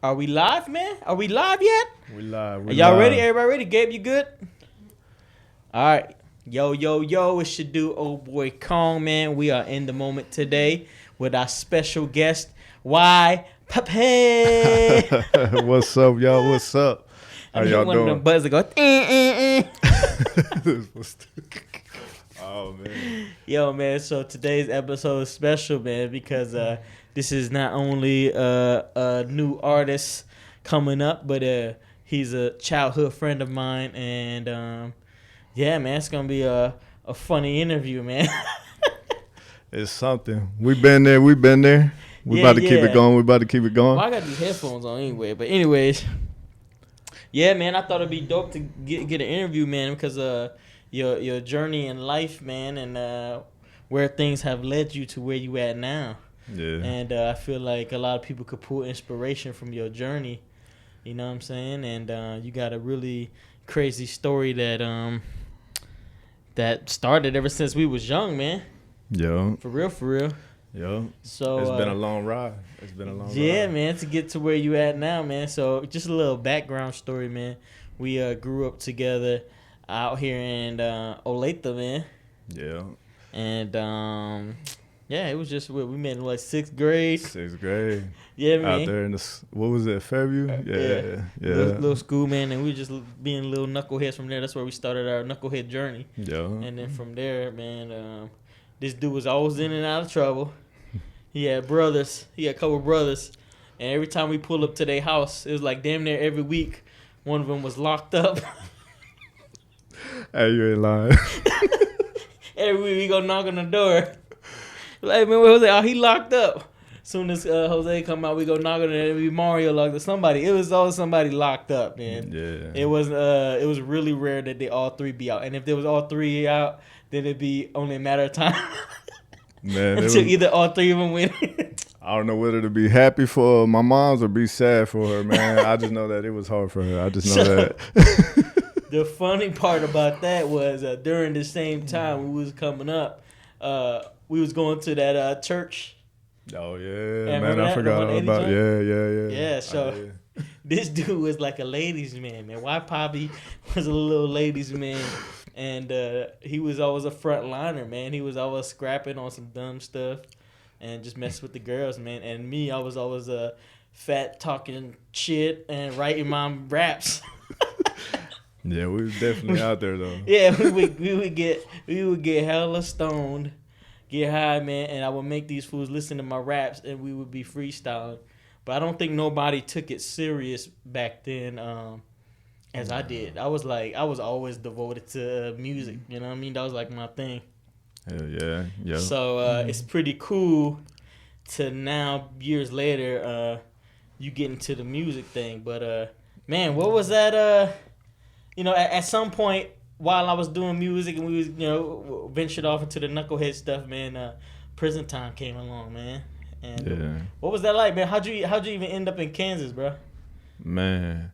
Are we live, man? Are we live yet? We live. Are y'all ready? Everybody ready? Gabe, you good? All right. Yo, it's your dude, old boy Kong, man. We are in the moment today with our special guest, YPapi. What's up, y'all? What's up? How y'all one doing? of them buzzers go, Oh, man. Yo, man, so today's episode is special, man, because this is not only a new artist coming up, but he's a childhood friend of mine, and yeah, man, it's going to be a funny interview, man. It's something. We been there. We about to keep it going. Well, I got these headphones on anyway, but anyways, yeah, man, I thought it'd be dope to get an interview, man, because your journey in life, man, and where things have led you to where you at now. Yeah. And I feel like a lot of people could pull inspiration from your journey. You know what I'm saying? And you got a really crazy story that started ever since we was young, man. Yeah. For real. Yeah. So it's been a long ride. Yeah, man, to get to where you at now, man. So just a little background story, man. We grew up together out here in Olathe, man. Yeah. And yeah, it was just we met in like sixth grade. Yeah, man. Out there in what was it, Fairview? Yeah. Little school, man, and we were just being little knuckleheads from there. That's where we started our knucklehead journey. Yeah. And then from there, man, this dude was always in and out of trouble. He had brothers. He had a couple brothers. And every time we pull up to their house, it was like damn near every week, one of them was locked up. Hey, you ain't lying. Every week we go knock on the door. Like, man, where Jose? Oh, he locked up. Soon as Jose come out, we go knock on it, and we Mario locked up. Somebody, it was always somebody locked up, man. Yeah. It was really rare that they all three be out, and if there was all three out, then it'd be only a matter of time. Man, until either all three of them win. I don't know whether to be happy for my mom's or be sad for her, man. I just know that it was hard for her. I just know that. The funny part about that was during the same time we was coming up, we was going to that church. Oh, yeah. And man, I forgot all about it. Yeah. Yeah, so this dude was like a ladies' man, man. YPapi was a little ladies' man. And he was always a front liner, man. He was always scrapping on some dumb stuff and just messing with the girls, man. And me, I was always fat talking shit and writing my raps. Yeah, we was definitely out there though. Yeah, we would get hella stoned, get high, man, and I would make these fools listen to my raps, and we would be freestyling. But I don't think nobody took it serious back then, as I did. I was always devoted to music. You know what I mean? That was like my thing. Hell yeah, yeah. So it's pretty cool to now, years later, you get into the music thing. But man, what was that? At some point while I was doing music and we was, ventured off into the knucklehead stuff, man, prison time came along, man. And what was that like, man? How'd you even end up in Kansas, bro? Man,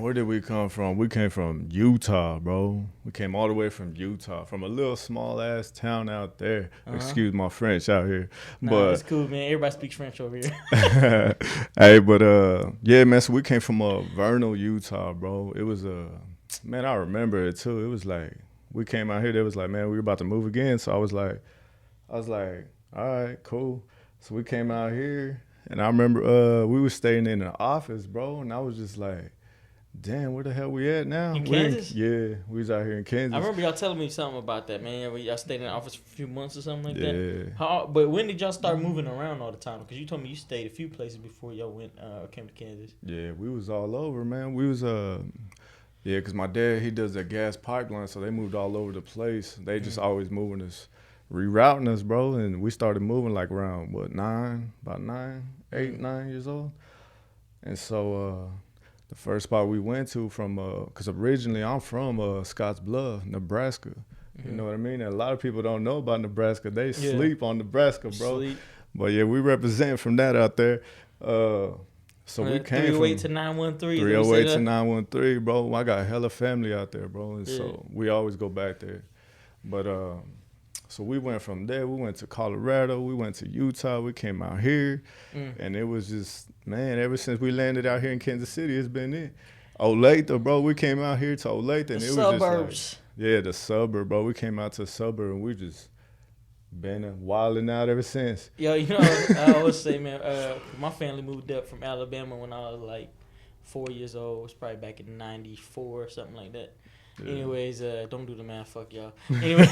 where did we come from? We came from Utah, bro. We came all the way from Utah, from a little small ass town out there. Uh-huh. Excuse my French out here. But it's cool, man. Everybody speaks French over here. Hey, but yeah, man. So we came from Vernal, Utah, bro. It was man, I remember it too. It was like we came out here. They was like, man, we were about to move again. So I was like, all right, cool. So we came out here, and I remember we were staying in an office, bro, and I was just like, damn, where the hell we at now? In Kansas? We was out here in Kansas. I remember y'all telling me something about that, man. Y'all stayed in the office for a few months or something like that. Yeah. But when did y'all start moving around all the time? Because you told me you stayed a few places before y'all came to Kansas. Yeah, we was all over, man. We was because my dad, he does a gas pipeline, so they moved all over the place. They just always moving us, rerouting us, bro. And we started moving like around, about 8, 9 years old. And so the first spot we went to because originally I'm from Scottsbluff, Nebraska. You know what I mean? And a lot of people don't know about Nebraska. They sleep on Nebraska, bro. But yeah, we represent from that out there. So we came 308 to 913. 308 to 913, bro. I got hella family out there, bro. And so we always go back there. But So we went from there. We went to Colorado. We went to Utah. We came out here, and it was just, man. Ever since we landed out here in Kansas City, it's been it. Olathe, bro. We came out here to Olathe, and The it was suburbs. just like, yeah, the suburb, bro. We came out to the suburb, and we just been wilding out ever since. Yo, you know, I always say, man, my family moved up from Alabama when I was like 4 years old. It was probably back in '94 or something like that. Yeah. Anyways, don't do the math, fuck y'all. Anyway.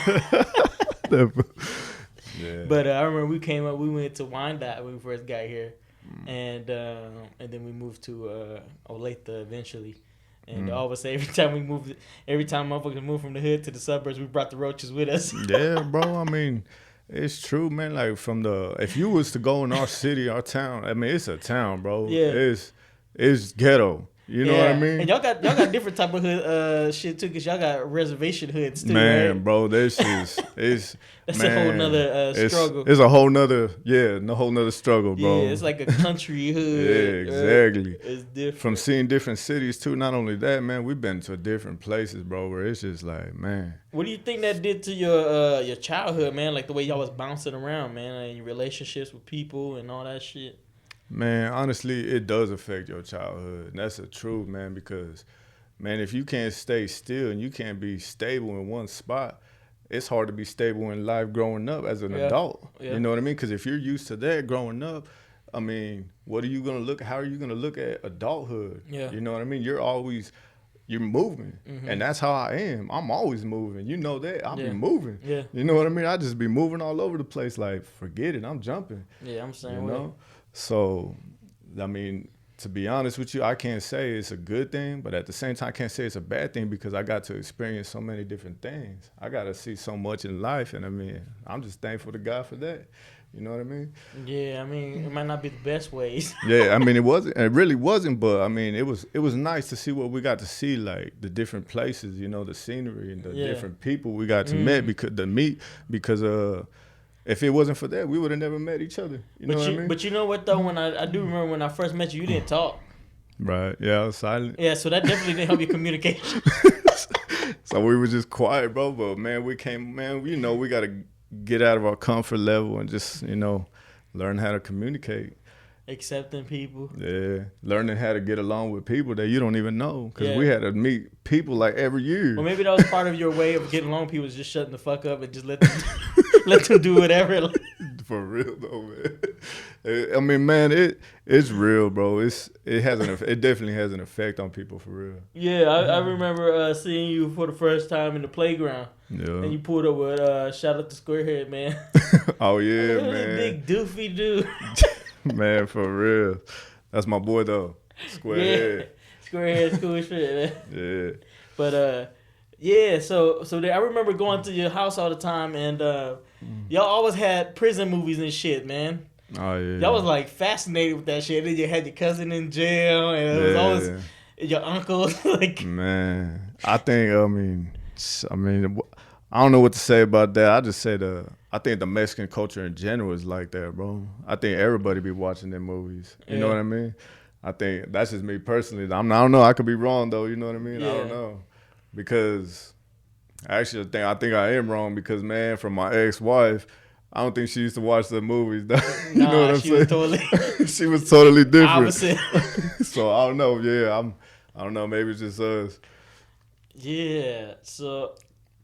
Yeah. But I remember we went to Wyandotte when we first got here, and then we moved to Olathe eventually. And all of a sudden, every time motherfuckers moved from the hood to the suburbs, we brought the roaches with us. Yeah, bro. I mean, it's true, man. Like if you was to go in our city, our town, I mean, it's a town, bro. Yeah. It's ghetto. You know what I mean? And y'all got different type of hood shit too, cause y'all got reservation hoods too, man, right? Bro, this is that's a whole nother struggle. It's a whole nother struggle, bro. Yeah, it's like a country hood. Yeah, exactly. It's different. From seeing different cities too. Not only that, man, we've been to different places, bro, where it's just like, man. What do you think that did to your childhood, man? Like the way y'all was bouncing around, man, and your relationships with people and all that shit. Man, honestly, it does affect your childhood. And that's the truth, man, because, man, if you can't stay still and you can't be stable in one spot, it's hard to be stable in life growing up as an adult. Yeah. You know what I mean? Because if you're used to that growing up, I mean, how are you going to look at adulthood? Yeah. You know what I mean? You're moving. Mm-hmm. And that's how I am. I'm always moving. You know that. I'll be moving. Yeah. You know what I mean? I just be moving all over the place. Like, forget it. I'm jumping. Yeah, I'm saying, you know? So, I mean, to be honest with you, I can't say it's a good thing, but at the same time, I can't say it's a bad thing because I got to experience so many different things. I got to see so much in life, and I mean, I'm just thankful to God for that. You know what I mean? Yeah, I mean, it might not be the best ways. Yeah, I mean, it really wasn't, but I mean, it was nice to see what we got to see, like the different places, you know, the scenery and the different people we got to meet because if it wasn't for that, we would have never met each other. You know what I mean? But you know what, though? When I do remember when I first met you didn't talk. Right. Yeah, I was silent. Yeah, so that definitely didn't help your communication. So we were just quiet, bro. But, man, we got to get out of our comfort level and just, you know, learn how to communicate. Accepting people. Yeah. Learning how to get along with people that you don't even know. Because we had to meet people like every year. Well, maybe that was part of your way of getting along with people, is just shutting the fuck up and just let them do whatever. For real though, man. I mean, man, it's real, bro. It definitely has an effect on people for real. Yeah, I remember seeing you for the first time in the playground. Yeah. And you pulled up with shout out to Squarehead, man. Oh yeah, man. A big doofy dude. Man, for real. That's my boy though. Squarehead. Yeah. Squarehead's cool as shit, man. Yeah. But yeah, so I remember going to your house all the time, and y'all always had prison movies and shit, man. Oh yeah. Y'all was like fascinated with that shit. And then you had your cousin in jail, and it was always your uncle. Like, man, I mean, I don't know what to say about that. I just say I think the Mexican culture in general is like that, bro. I think everybody be watching their movies. You know what I mean? I think that's just me personally. I don't know. I could be wrong though. You know what I mean? Yeah. I don't know. Because actually, I think I am wrong because, man, from my ex-wife, I don't think she used to watch the movies. You know what I'm saying? She was totally different. Opposite. So I don't know. Yeah, I don't know. Maybe it's just us. Yeah. So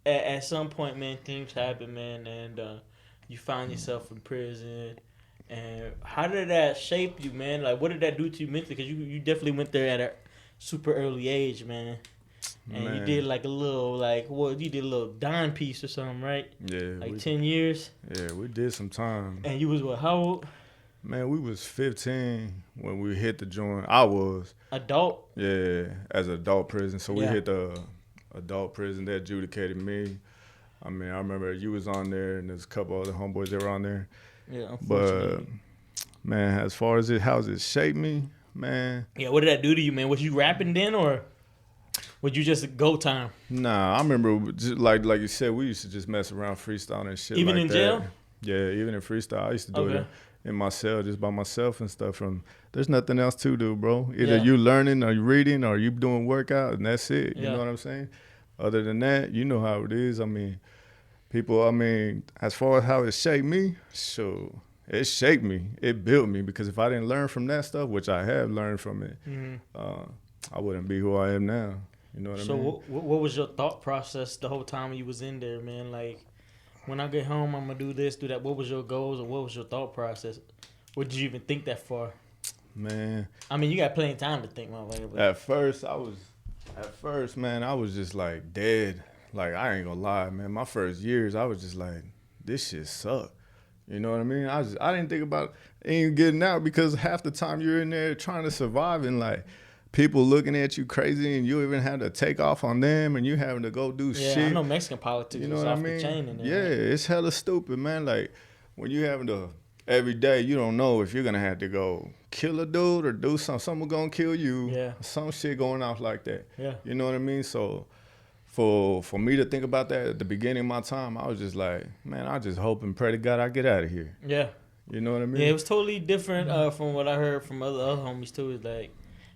at some point, man, things happen, man, and you find yourself in prison. And how did that shape you, man? Like, what did that do to you mentally? Because you definitely went there at a super early age, man. And you did like a little, you did a little dime piece or something, right? Yeah. Like 10 years? Yeah, we did some time. And you was what, how old? Man, we was 15 when we hit the joint. I was. Adult? Yeah, as an adult prison. So we hit the adult prison. They adjudicated me. I mean, I remember you was on there and there's a couple other homeboys that were on there. Yeah, but, man, as far as how it shaped me, man. Yeah, what did that do to you, man? Was you rapping then or would you just go time? Nah, I remember just like you said, we used to just mess around freestyling and shit. Even like in that. Jail? Yeah, even in freestyle. I used to do it in my cell just by myself and stuff. There's nothing else to do, bro. Either you learning or you reading or you doing workout and that's it. You know what I'm saying? Other than that, you know how it is. I mean, people, I mean, as far as how it shaped me, sure, it shaped me. It built me because if I didn't learn from that stuff, which I have learned from it, I wouldn't be who I am now. You know what I mean? So what was your thought process the whole time you was in there, man? Like, when I get home, I'm gonna do this, do that. What was your goals or what was your thought process? Or did you even think that far? Man, I mean, you got plenty of time to think, motherfucker. But at first, man, I was just like dead. Like, I ain't gonna lie, man. My first years, I was just like, this shit suck. You know what I mean? I didn't think about even getting out because half the time you're in there trying to survive and like people looking at you crazy and you even have to take off on them and you having to go do shit. Yeah, I know Mexican politics You know is what I off mean? the chain in there. Yeah, Man. it's hella stupid, man. Like when you having to every day, you don't know if you're gonna have to go kill a dude or do something. Someone gonna kill you. Yeah. Some shit going off like that. Yeah. You know what I mean? So for me to think about that at the beginning of my time, I was just like, man, I just hope and pray to God I get out of here. Yeah. You know what I mean? Yeah, it was totally different from what I heard from other homies too. Is like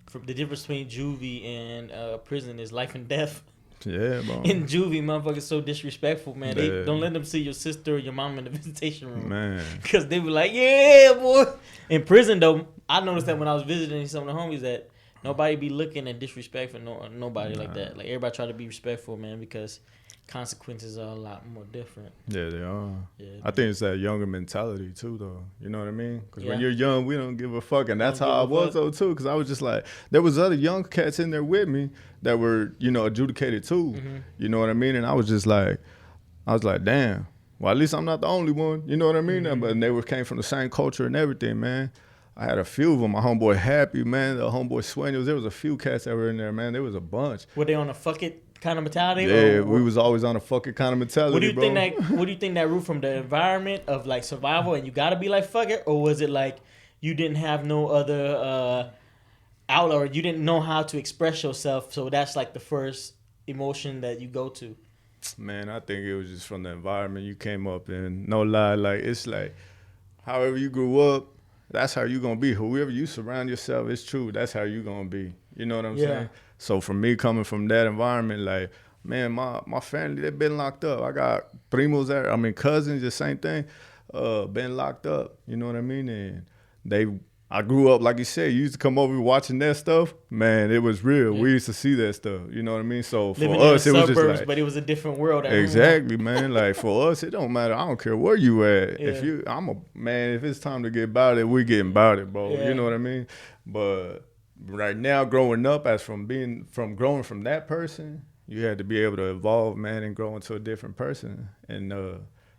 from the difference between juvie and prison is life and death. Yeah, bro. In juvie, motherfuckers so disrespectful, man. They Yeah. don't let them see your sister or your mom in the visitation room. Man. Because they were like, yeah, boy. In prison, though, I noticed that when I was visiting some of the homies that nobody be looking and disrespectful nobody like that. Like, everybody try to be respectful, man, because consequences are a lot more different. Yeah, they are. Yeah, I think it's that younger mentality too, though. You know what I mean? Because when Yeah. you're young, we don't give a fuck, and that's Don't how I give a was fuck. though too. Because I was just like, there was other young cats in there with me that were, you know, adjudicated too. Mm-hmm. You know what I mean? And I was like, damn. Well, at least I'm not the only one. You know what I mean? Mm-hmm. But they came from the same culture and everything, man. I had a few of them. My homeboy Happy, man. The homeboy Swenyos. There was a few cats that were in there, man. There was a bunch. Were they on a fuck it kind of mentality? Yeah, or, we was always on a fucking kind of mentality, What do you bro. think that root from the environment of like survival and you gotta be like fuck it, or was it like you didn't have no other outlet or you didn't know how to express yourself, so that's like the first emotion that you go to? Man, I think it was just from the environment you came up in. No lie, like it's like however you grew up, that's how you gonna be. Whoever you surround yourself, it's true. That's how you gonna be. You know what I'm Yeah. saying? So for me, coming from that environment, like man, my family they been locked up. I got primos there. I mean cousins, the same thing. Been locked up. You know what I mean? And I grew up like you said. You used to come over watching that stuff. Man, it was real. Yeah. We used to see that stuff. You know what I mean? So for Living us, in it the was just suburbs, like but it was a different world. Everyone- exactly, man. Like for us, it don't matter. I don't care where you at. Yeah. If you, I'm a man. If it's time to get about it, we getting about it, bro. Yeah. You know what I mean? But right now, growing up, growing from that person, you had to be able to evolve, man, and grow into a different person and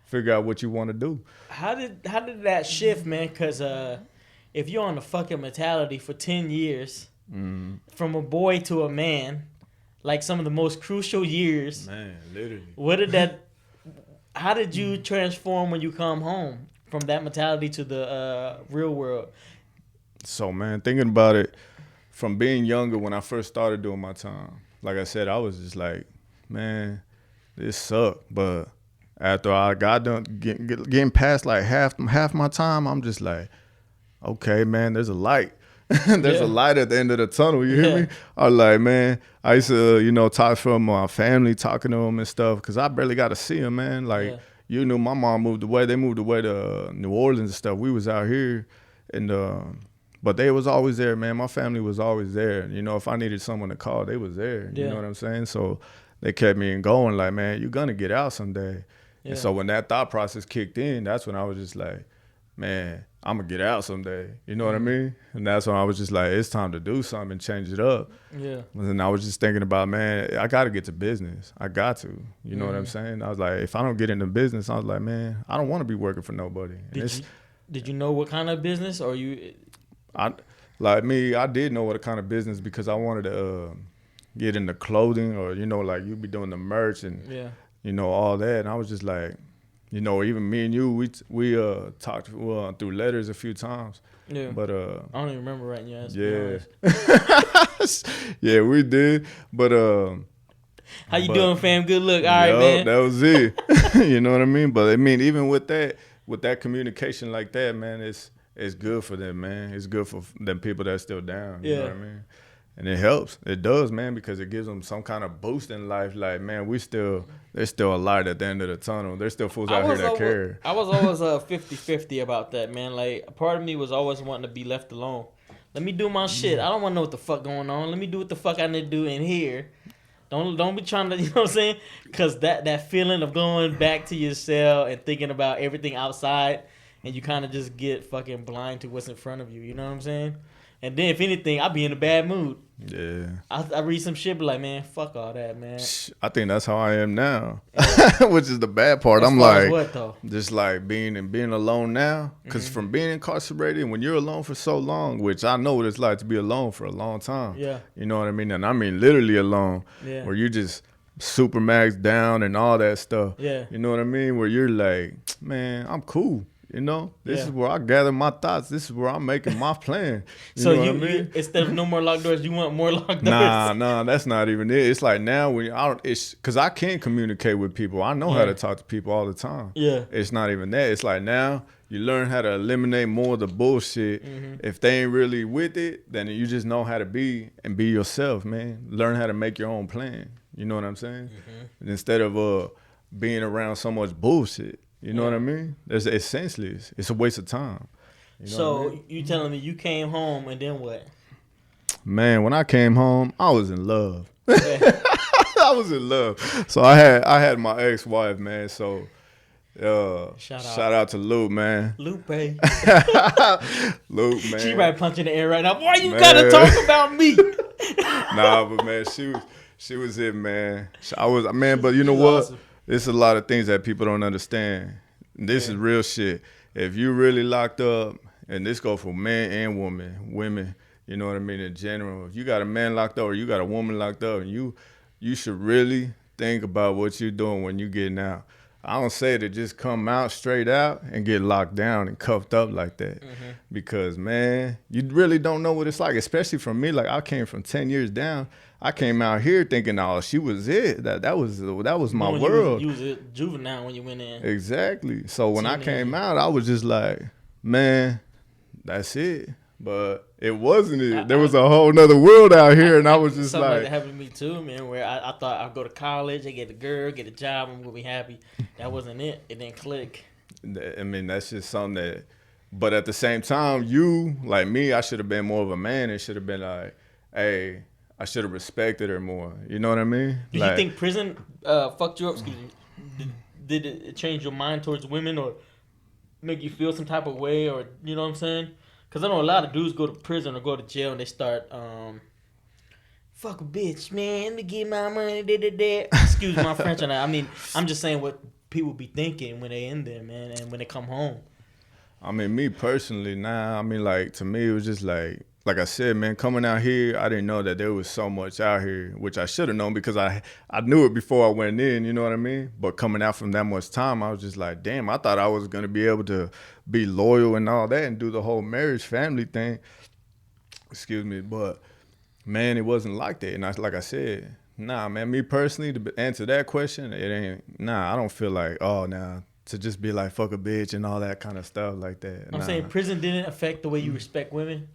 figure out what you want to do. How did that shift, man? Because if you're on the fucking mentality for 10 years, from a boy to a man, like some of the most crucial years, Man, literally. how did you transform when you come home from that mentality to the real world? So, man, thinking about it, from being younger when I first started doing my time, like I said, I was just like, man, this sucked. But after I got done getting past like half my time, I'm just like, okay, man, there's a light. There's Yeah. a light at the end of the tunnel. You hear Yeah. me? I was like, man, I used to, talk from my family, talking to them and stuff, because I barely got to see them, man. Like, Yeah. you knew my mom moved away. They moved away to New Orleans and stuff. We was out here, and but they was always there, man. My family was always there. You know, if I needed someone to call, they was there. You Yeah. know what I'm saying? So they kept me going, like, man, you're gonna get out someday. Yeah. And so when that thought process kicked in, that's when I was just like, man, I'm gonna get out someday. You know what I mean? And that's when I was just like, it's time to do something and change it up. Yeah. And then I was just thinking about, man, I got to get to business. I got to. You know what I'm saying? I was like, if I don't get into business, I was like, man, I don't want to be working for nobody. And Did you know what kind of business, or you? I did know what kind of business because I wanted to get into clothing or, like you be doing the merch and, Yeah. All that. And I was just like, even me and you, we talked through letters a few times. Yeah. But I don't even remember writing your ass. yeah. Yeah, we did. But How you doing, fam? Good look. All right, man. That was it. You know what I mean? But I mean, even with that communication like that, man, it's good for them, man. It's good for them people that's still down. You know Yeah. what I mean? And it helps. It does, man, because it gives them some kind of boost in life. Like, man, there's still a light at the end of the tunnel. There's still fools out here that care. I was always 50-50 about that, man. Like, a part of me was always wanting to be left alone. Let me do my shit. I don't want to know what the fuck going on. Let me do what the fuck I need to do in here. Don't be trying to, you know what I'm saying? Because that feeling of going back to your cell and thinking about everything outside, and you kind of just get fucking blind to what's in front of you. You know what I'm saying? And then, if anything, I'll be in a bad mood. Yeah. I read some shit, be like, man, fuck all that, man. I think that's how I am now, which is the bad part. I'm like, what, though? just like being alone now, because from being incarcerated, when you're alone for so long, which I know what it's like to be alone for a long time. Yeah. You know what I mean? And I mean literally alone, where you just super maxed down and all that stuff. Yeah. You know what I mean? Where you're like, man, I'm cool. You know, this is where I gather my thoughts. This is where I'm making my plan. So you instead of no more locked doors, you want more locked doors? Nah, that's not even it. It's like now it's because I can communicate with people. I know how to talk to people all the time. Yeah. It's not even that. It's like now you learn how to eliminate more of the bullshit. If they ain't really with it, then you just know how to be and be yourself, man. Learn how to make your own plan. You know what I'm saying? And instead of being around so much bullshit. You know what I mean? It's senseless. It's a waste of time. You know so what I mean? You telling me you came home and then what? Man, when I came home, I was in love. I was in love. So I had my ex-wife, man. So shout out to Luke, man. Lupe. Luke, man. She right punching the air right now. Why you gotta talk about me? Nah, but man, she was it, man. But you know what? Awesome. There's a lot of things that people don't understand. This is real shit. If you really locked up, and this go for men and women, you know what I mean, in general. If you got a man locked up or you got a woman locked up, and you should really think about what you're doing when you getting out. I don't say to just come out straight out and get locked down and cuffed up like that. Because, man, you really don't know what it's like, especially from me. Like, I came from 10 years down. I came out here thinking, oh, she was it. That was my world. You was a juvenile when you went in. Exactly. So when I came out, I was just like, man, that's it. But it wasn't it. There was a whole nother world out here, and I was just something like that happened to me too, man. Where I thought I'd go to college, I get a girl, get a job, I'm gonna be happy. That wasn't it. It didn't click. I mean, that's just something that. But at the same time, you like me, I should have been more of a man and should have been like, hey, I should have respected her more. You know what I mean? Do you think prison fucked you up? Excuse me. Did it change your mind towards women or make you feel some type of way, or you know what I'm saying? Because I know a lot of dudes go to prison or go to jail and they start, fuck a bitch, man. Let me get my money. Excuse my French on that. I mean, I'm just saying what people be thinking when they in there, man, and when they come home. I mean, me personally, I mean, like, to me, it was just like I said, man, coming out here, I didn't know that there was so much out here, which I should have known because I knew it before I went in, you know what I mean? But coming out from that much time, I was just like, damn, I thought I was going to be able to be loyal and all that and do the whole marriage family thing. Excuse me. But, man, it wasn't like that. And like I said, nah, man, me personally, to answer that question, it ain't, I don't feel like, to just be like, fuck a bitch and all that kind of stuff like that. I'm saying prison didn't affect the way you respect women?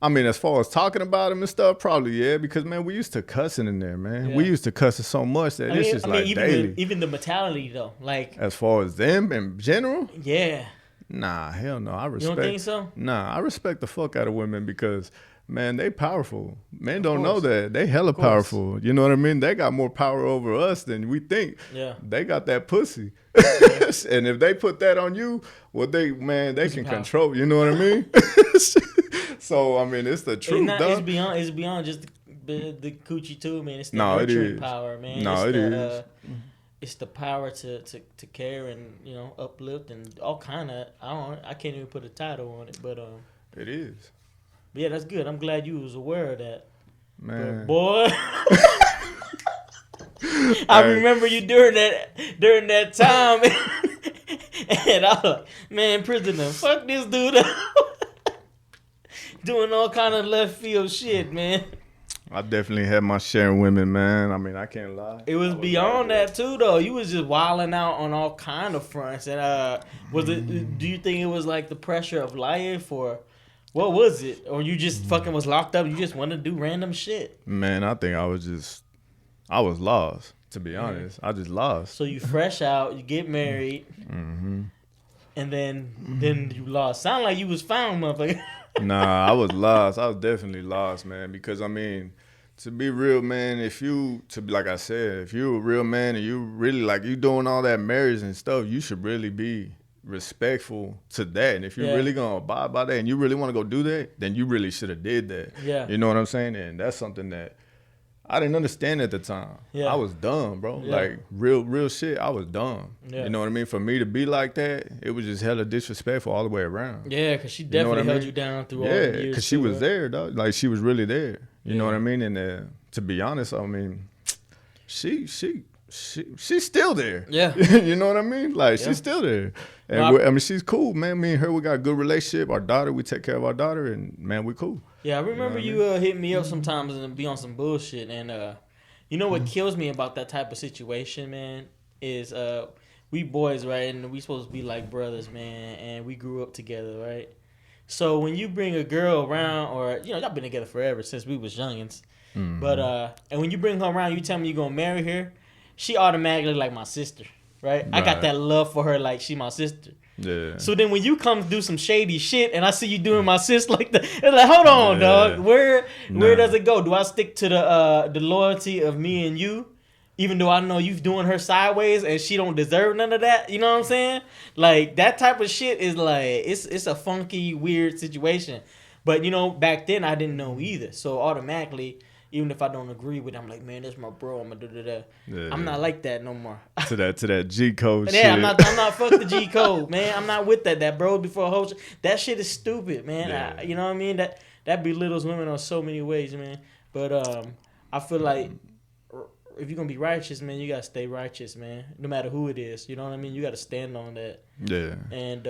I mean, as far as talking about them and stuff, probably, yeah, because, man, we used to cussing in there, man. Yeah. We used to cussing so much that it's just like daily. Even the mentality, though. Like, as far as them in general? Yeah. Nah, hell no. I respect. You don't think so? Nah, I respect the fuck out of women because, man, they powerful. Men don't know that. They hella powerful. You know what I mean? They got more power over us than we think. Yeah. They got that pussy. Yeah. And if they put that on you, well, they can control. You know what I mean? So, I mean, it's the truth, it's beyond just the coochie too, man. It's the nurturing power, man. No, it is. It's the power to care and, you know, uplift and all kind of. I can't even put a title on it, but it is. Yeah, that's good. I'm glad you was aware of that, man. But boy. I remember you during that time, and I was like, man, prisoner, fuck this dude up. Doing all kind of left field shit, man. I definitely had my share of women, man. I mean, I can't lie. It was beyond that too, though. You was just wilding out on all kind of fronts. And do you think it was like the pressure of life, or What was it? Or you just fucking was locked up? You just wanted to do random shit? Man, I think I was lost. To be honest, I just lost. So you fresh out, you get married, and then you lost. Sound like you was found, motherfucker. Nah, I was lost. I was definitely lost, man. Because I mean, to be real, man, like I said, if you're a real man and you really like you doing all that marriage and stuff, you should really be respectful to that. And if you're really gonna abide by that and you really want to go do that, then you really should have did that. Yeah. You know what I'm saying? And that's something that I didn't understand at the time. Yeah. I was dumb, bro. Yeah. Like real shit. I was dumb. Yeah. You know what I mean? For me to be like that, it was just hella disrespectful all the way around. Yeah, because she definitely held you down through all the years. Yeah, because she was there, dog. Like she was really there. You know what I mean? And to be honest, I mean, she's still there. Yeah. You know what I mean? Like she's still there. And I mean, she's cool, man. Me and her, we got a good relationship. Our daughter, we take care of our daughter, and man, we cool. Yeah, I remember you hit me up sometimes and be on some bullshit. And you know what kills me about that type of situation, man, is we boys, right? And we supposed to be like brothers, man. And we grew up together, right? So when you bring a girl around, or y'all been together forever since we was youngins, but and when you bring her around, you tell me you gonna marry her, she automatically like my sister, right? I got that love for her, like she my sister. Yeah. So then when you come do some shady shit and I see you doing my sis like that, it's like, hold on, dog. Where does it go? Do I stick to the loyalty of me and you, even though I know you doing her sideways and she don't deserve none of that? You know what I'm saying? Like that type of shit is like it's a funky, weird situation. But back then I didn't know either. So automatically, even if I don't agree with it, I'm like, man, that's my bro. I'm gonna do that. Yeah. I'm not like that no more. to that G code shit. Yeah, I'm not fuck the G code, man. I'm not with that. That bro before a whole that shit is stupid, man. Yeah. You know what I mean? That belittles women on so many ways, man. But I feel like if you're gonna be righteous, man, you gotta stay righteous, man. No matter who it is, you know what I mean? You gotta stand on that. Yeah. And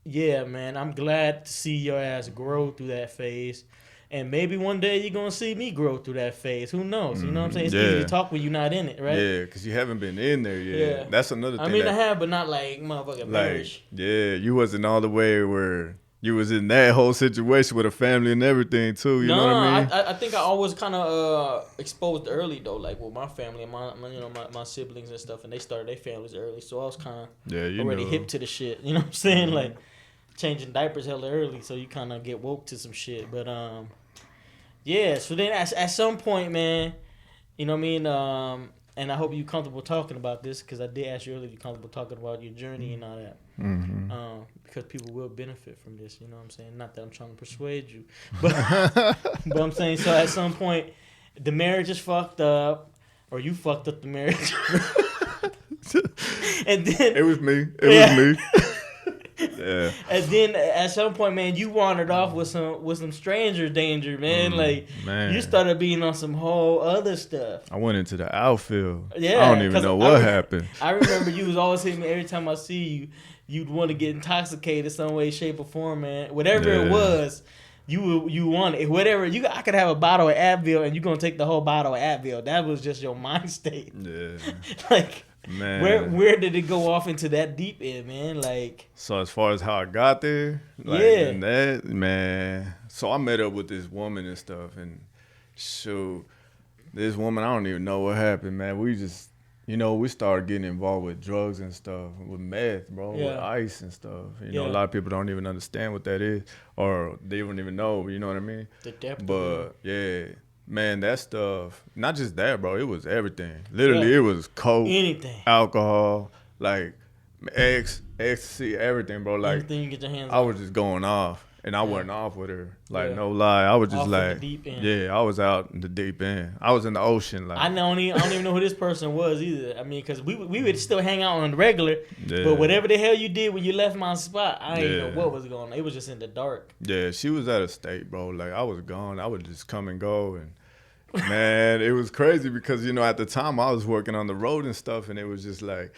yeah, man, I'm glad to see your ass grow through that phase. And maybe one day you're going to see me grow through that phase. Who knows? You know what I'm saying? It's easy to talk when you're not in it, right? Yeah, because you haven't been in there yet. Yeah. That's another thing. I mean, I have, but not like motherfucking marriage. Yeah, you wasn't all the way where you was in that whole situation with a family and everything, too. You know what I mean? I think I always kind of exposed early, though, like with my family and my siblings and stuff, and they started their families early. So I was kind of already hip to the shit. You know what I'm saying? Like, changing diapers hella early, so you kind of get woke to some shit. But yeah. So then at some point, man, you know what I mean. And I hope you're comfortable talking about this because I did ask you earlier if you're comfortable talking about your journey and all that. Because people will benefit from this. You know what I'm saying? Not that I'm trying to persuade you, but but I'm saying so. At some point, the marriage is fucked up, or you fucked up the marriage. And then it was me. It was me. Yeah. And then at some point, man, you wandered off with some stranger danger, man. You started being on some whole other stuff. I went into the outfield. Yeah. I don't even know what happened. I remember you was always hitting me every time I see you. You'd want to get intoxicated some way, shape, or form, man. Whatever it was, you want it. Whatever I could have a bottle of Advil, and you're gonna take the whole bottle of Advil. That was just your mind state. Yeah. Man, where did it go off into that deep end, man? Like, so as far as how I got there, and that, man. So I met up with this woman and stuff, and shoot, this woman, I don't even know what happened, man. We just, we started getting involved with drugs and stuff, with meth, bro, with ice and stuff. A lot of people don't even understand what that is, or they don't even know. You know what I mean? The depth. But yeah. Man, that stuff, not just that, bro. It was everything. Literally, it was coke, anything, alcohol, like ecstasy, everything, bro. Like, anything you get your hands on. I was just going off, and I wasn't off with her. Like, no lie. I was just off in the deep end. Yeah, I was out in the deep end. I was in the ocean. Like, I don't even know who this person was either. I mean, because we would still hang out on the regular, but whatever the hell you did when you left my spot, I didn't know what was going on. It was just in the dark. Yeah, she was at a state, bro. Like, I was gone. I would just come and go, and man, it was crazy because, at the time I was working on the road and stuff, and it was just like,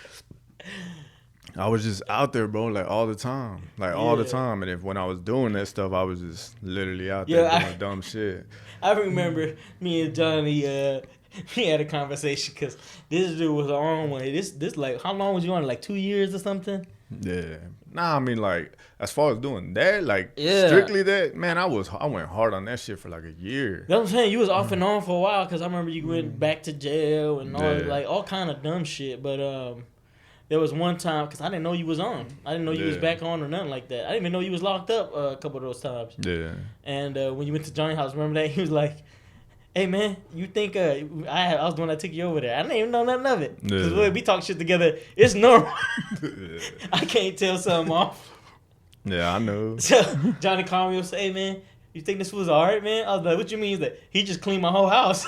I was just out there, bro, like all the time. All the time. And when I was doing that stuff, I was just literally out there doing dumb shit. I remember me and Johnny, we had a conversation because this dude was on one. This like, how long was you on? Like 2 years or something? Yeah. Nah, I mean, like, as far as doing that, like, Yeah. strictly that, man, I went hard on that shit for like a year. That's what I'm saying. You was off and on for a while because I remember you went back to jail and all kind of dumb shit. But there was one time because I didn't know you was on. I didn't know you was back on or nothing like that. I didn't even know you was locked up a couple of those times. Yeah. And when you went to Johnny's house, remember that he was like, "Hey man, you think I was the one that took you over there? I didn't even know nothing of it because we talk shit together. It's normal. I can't tell something off." Yeah, I know. So Johnny called me and said, "Hey man, you think this was alright, man?" I was like, "What you mean?" He's like, "He just cleaned my whole house."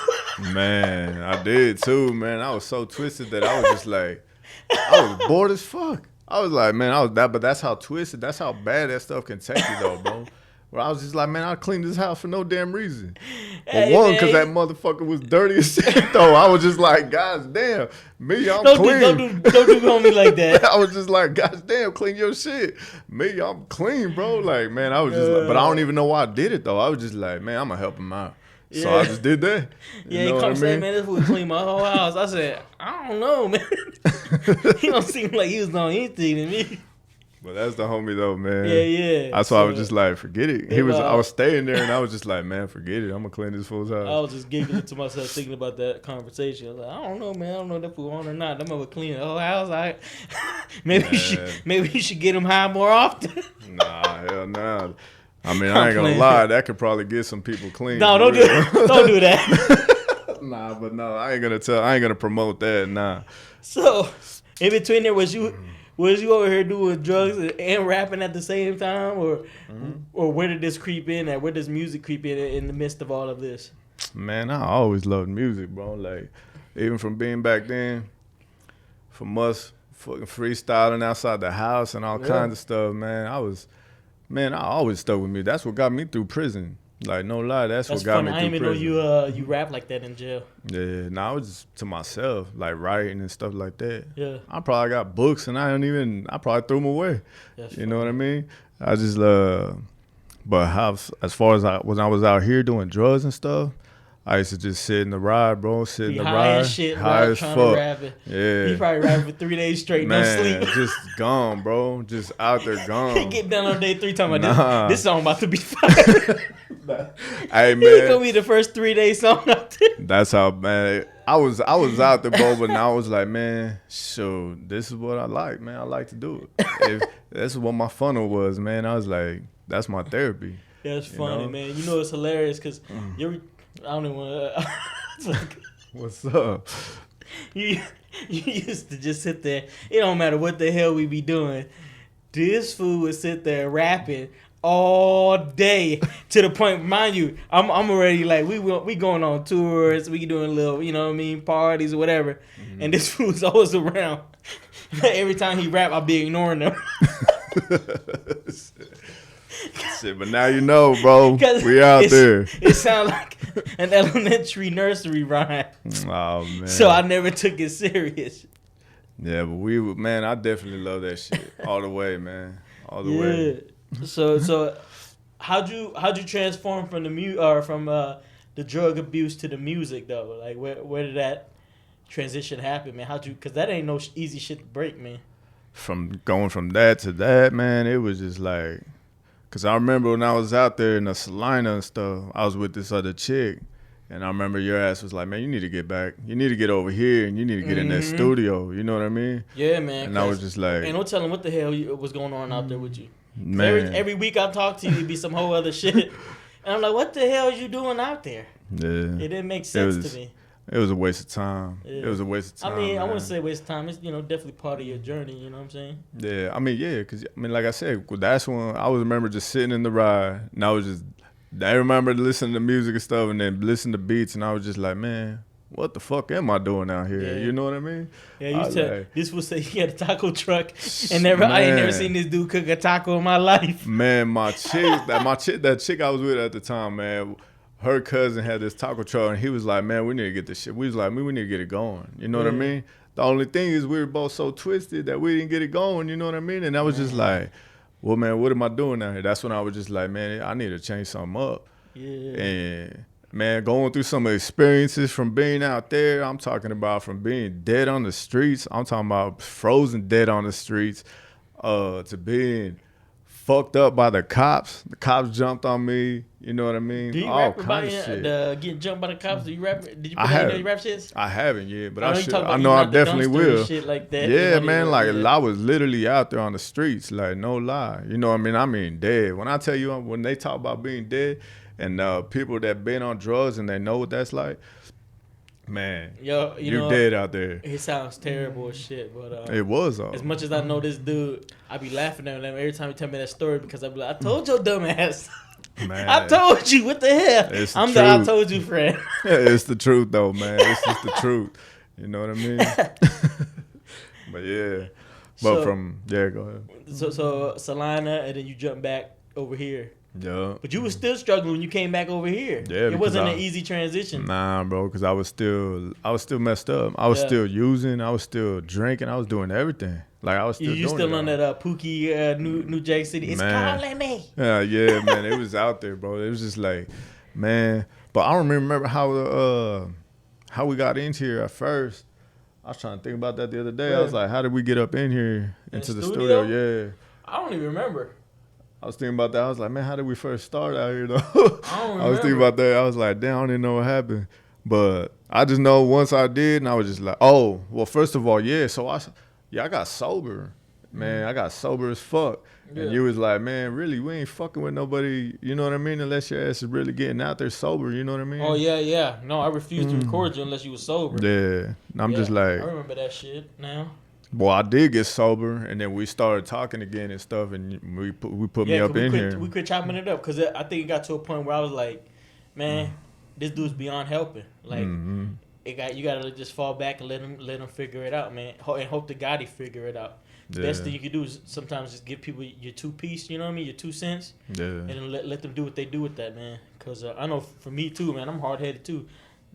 Man, I did too, man. I was so twisted that I was just like, I was bored as fuck. I was like, man, but that's how twisted, that's how bad that stuff can take you though, bro. Where I was just like, man, I cleaned this house for no damn reason. Hey, But one, because that motherfucker was dirty as shit, though. I was just like, God damn, me, I'm clean. Don't do on me like that. I was just like, God damn, clean your shit. Me, I'm clean, bro. Like, man, I was just like, but I don't even know why I did it, though. I was just like, man, I'm going to help him out. Yeah. So I just did that. Yeah, he come say, man, this fool clean my whole house. I said, I don't know, man. He don't seem like he was doing anything to me. But that's the homie though, man. Yeah. That's why I was just like, forget it. I was staying there and I was just like, man, forget it. I'm gonna clean this fool's house. I was just giggling to myself thinking about that conversation. I was like, I don't know, man. I don't know if that fool on or not. That mother clean the whole house. Maybe you should get him high more often. Nah, hell nah. I mean, I ain't gonna lie. That could probably get some people clean. No, don't do that. Nah, but no, I ain't gonna promote that. Nah. So, in between there, was you over here doing drugs and rapping at the same time, or where did this creep in at? Where does music creep in the midst of all of this? Man, I always loved music, bro. Like, even from being back then, from us fucking freestyling outside the house and all kinds of stuff, man. I always stuck with me. That's what got me through prison. Like, no lie, that's what got me through prison. I didn't even know you rap like that in jail. Yeah, I was just to myself, like writing and stuff like that. Yeah. I probably got books and I probably threw them away. That's you know what I mean? I just, but as far as when I was out here doing drugs and stuff, I used to just sit in the ride, bro. Sit in the ride. High as fuck. Yeah. He probably rapping for 3 days straight, no sleep. Just gone, bro. Just out there gone. He get down on day 3 talking about this song about to be fire. Hey, man. He gonna be the first 3 day song out there. That's how, man. I was out there, bro, but now I was like, man, so this is what I like, man. I like to do it. That's what my funnel was, man. I was like, that's my therapy. Yeah, it's funny, man. You know it's hilarious because I don't even want to. What's up? You used to just sit there. It don't matter what the hell we be doing. This fool would sit there rapping all day to the point. Mind you, I'm already like we going on tours. We doing little, you know what I mean, parties or whatever. Mm-hmm. And this fool's always around. Every time he rap, I'll be ignoring him. Shit, but now you know, bro. We out there. It sounds like an elementary nursery rhyme. Oh man. So I never took it serious. Yeah, but man, I definitely love that shit all the way, man, all the way. So how'd you transform from the drug abuse to the music though? Like where did that transition happen, man? Because that ain't no easy shit to break, man. From going from that to that, man, it was just like. Because I remember when I was out there in the Salina and stuff, I was with this other chick. And I remember your ass was like, man, you need to get back. You need to get over here and you need to get in that studio. You know what I mean? Yeah, man. And I was just like. Ain't no telling what the hell was going on out there with you. Man. Every week I talk to you, it'd be some whole other shit. And I'm like, what the hell are you doing out there? Yeah. It didn't make sense to me. It was a waste of time. Yeah. It was a waste of time. I mean, man. I wouldn't say waste of time. It's, definitely part of your journey. You know what I'm saying? Yeah. I mean, yeah. Because, like I said, that's when I remember just sitting in the ride. And I remember listening to music and stuff and then listening to beats. And I was just like, man, what the fuck am I doing out here? Yeah. You know what I mean? Yeah, this was say he had a taco truck. And I ain't never seen this dude cook a taco in my life. Man, that chick I was with at the time, man. Her cousin had this taco truck, and he was like, man, we need to get this shit. We was like, we need to get it going. You know what I mean? The only thing is we were both so twisted that we didn't get it going. You know what I mean? And I was just like, well, man, what am I doing out here? That's when I was just like, man, I need to change something up. Yeah. And, man, going through some experiences from being out there, I'm talking about from being dead on the streets. I'm talking about frozen dead on the streets. to being fucked up by the cops. The cops jumped on me. You know what I mean? Do you All rap kind about of shit. getting jumped by the cops? Do you rap? Did you put I that in haven't. your rap shits? I haven't yet, but I I know you should. talk about I you know I out the definitely dumpster will. and shit like that. Yeah, Everybody man. will, Like yeah. I was literally out there on the streets, like no lie. You know what I mean? I mean dead. When I tell you, when they talk about being dead, and people that been on drugs and they know what that's like, man, Yo, you dead out there. It sounds terrible as shit, but It was as much as I know this dude, I be laughing at him every time he tell me that story because I be like, I told your dumb ass. Man, I told you, what the hell? It's the I'm truth. the I told you friend. It's the truth though, man. It's just the truth. You know what I mean? But yeah. But go ahead. So Salina, and then you jump back over here. Yeah. But you was still struggling when you came back over here. Yeah, It wasn't an easy transition. Nah, bro, because I was still messed up. I was still using. I was still drinking. I was doing everything. Like I was still doing still it on all. that Pookie, New Jack City. It's calling me. Yeah, man. It was out there, bro. It was just like, man. But I don't remember how we got into here at first. I was trying to think about that the other day. I was like, how did we get up in here into the studio? Yeah. I don't even remember. I was thinking about that. I was like, man, how did we first start out here, though? I don't remember. I was thinking about that. I was like, damn, I don't even know what happened. But I just know once I did, and I was just like, oh, well, first of all, yeah. So I got sober. Man, I got sober as fuck. Yeah. And you was like, man, really, we ain't fucking with nobody, you know what I mean? Unless your ass is really getting out there sober, you know what I mean? Oh, yeah. No, I refused to record you unless you was sober. Yeah. And I'm just like. I remember that shit now. Well, I did get sober, and then we started talking again and stuff, and we put me up in here. We quit chopping it up because I think it got to a point where I was like, man, this dude's beyond helping. Like, you gotta just fall back and let him figure it out, man, and hope to God he figure it out. The best thing you can do is sometimes just give people your 2 piece, you know what I mean, your 2 cents, and then let them do what they do with that, man. Because I know for me too, man, I'm hard headed too.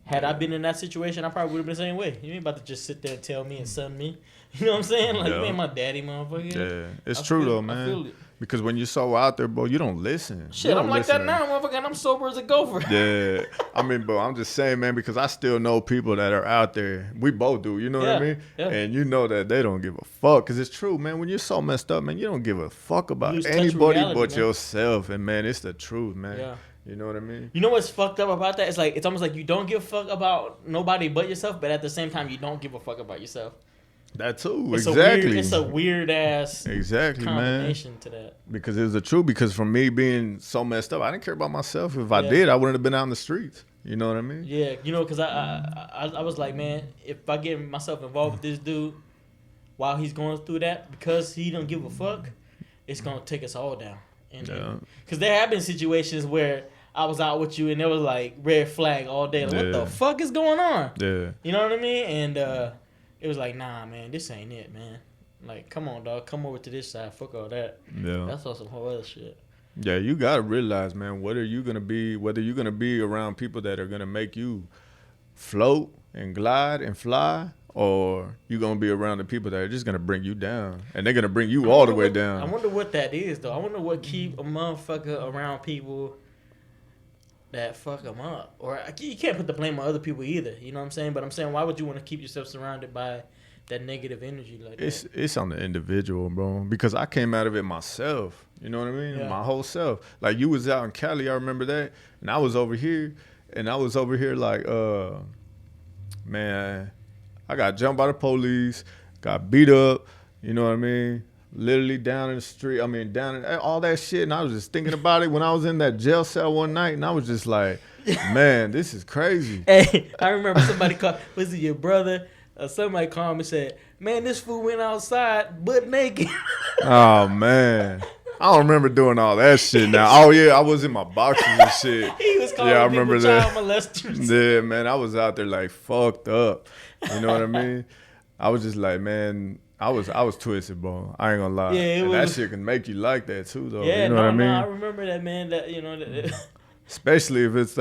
Had I been in that situation, I probably would have been the same way. You ain't about to just sit there and tell me and son me. You know what I'm saying? Like, you ain't my daddy, motherfucker. Yeah, it's true though, man. I feel it. Because when you're so out there, bro, you don't listen. Shit, I'm like that now, motherfucker, and I'm sober as a gopher. Yeah. I mean, bro, I'm just saying, man, because I still know people that are out there. We both do, you know what I mean? Yeah. And you know that they don't give a fuck. Because it's true, man. When you're so messed up, man, you don't give a fuck about anybody but yourself. And, man, it's the truth, man. Yeah. You know what I mean? You know what's fucked up about that? It's almost like you don't give a fuck about nobody but yourself, but at the same time, you don't give a fuck about yourself. That too, exactly. It's a weird ass combination man. To that. Because it was the truth. Because for me being so messed up, I didn't care about myself. If I did, I wouldn't have been out in the streets. You know what I mean? Yeah, you know, because I was like, man, if I get myself involved with this dude while he's going through that, because he don't give a fuck, it's gonna take us all down. Because there have been situations where I was out with you and there was like red flag all day. Like, what the fuck is going on? Yeah. You know what I mean? And it was like, nah, man, this ain't it, man. Like, come on, dog. Come over to this side. Fuck all that. Yeah. That's all some whole other shit. Yeah, you got to realize, man, whether you're going to be around people that are going to make you float and glide and fly, or you're going to be around the people that are just going to bring you down. And they're going to bring you all the way down. I wonder what that is, though. I wonder what keep a motherfucker around people that fuck them up. Or you can't put the blame on other people either. You know what I'm saying? But I'm saying, why would you want to keep yourself surrounded by that negative energy like that? It's on the individual, bro. Because I came out of it myself. You know what I mean? Yeah. My whole self. Like, you was out in Cali, I remember that. And I was over here. And I was over here like, man, I got jumped by the police, got beat up, you know what I mean? Literally down in the street, down in all that shit. And I was just thinking about it when I was in that jail cell one night. And I was just like, man, this is crazy. Hey, I remember somebody called, was it your brother? Somebody called me and said, man, this fool went outside butt naked. Oh, man. I don't remember doing all that shit now. Oh, yeah, I was in my boxes and shit. He was calling I remember child molesters. Yeah, man, I was out there like fucked up. You know what I mean? I was just like, man, I was twisted, bro. I ain't gonna lie. Yeah, that shit can make you like that too, though. Yeah, you know what I mean? I remember that, man. That especially if it's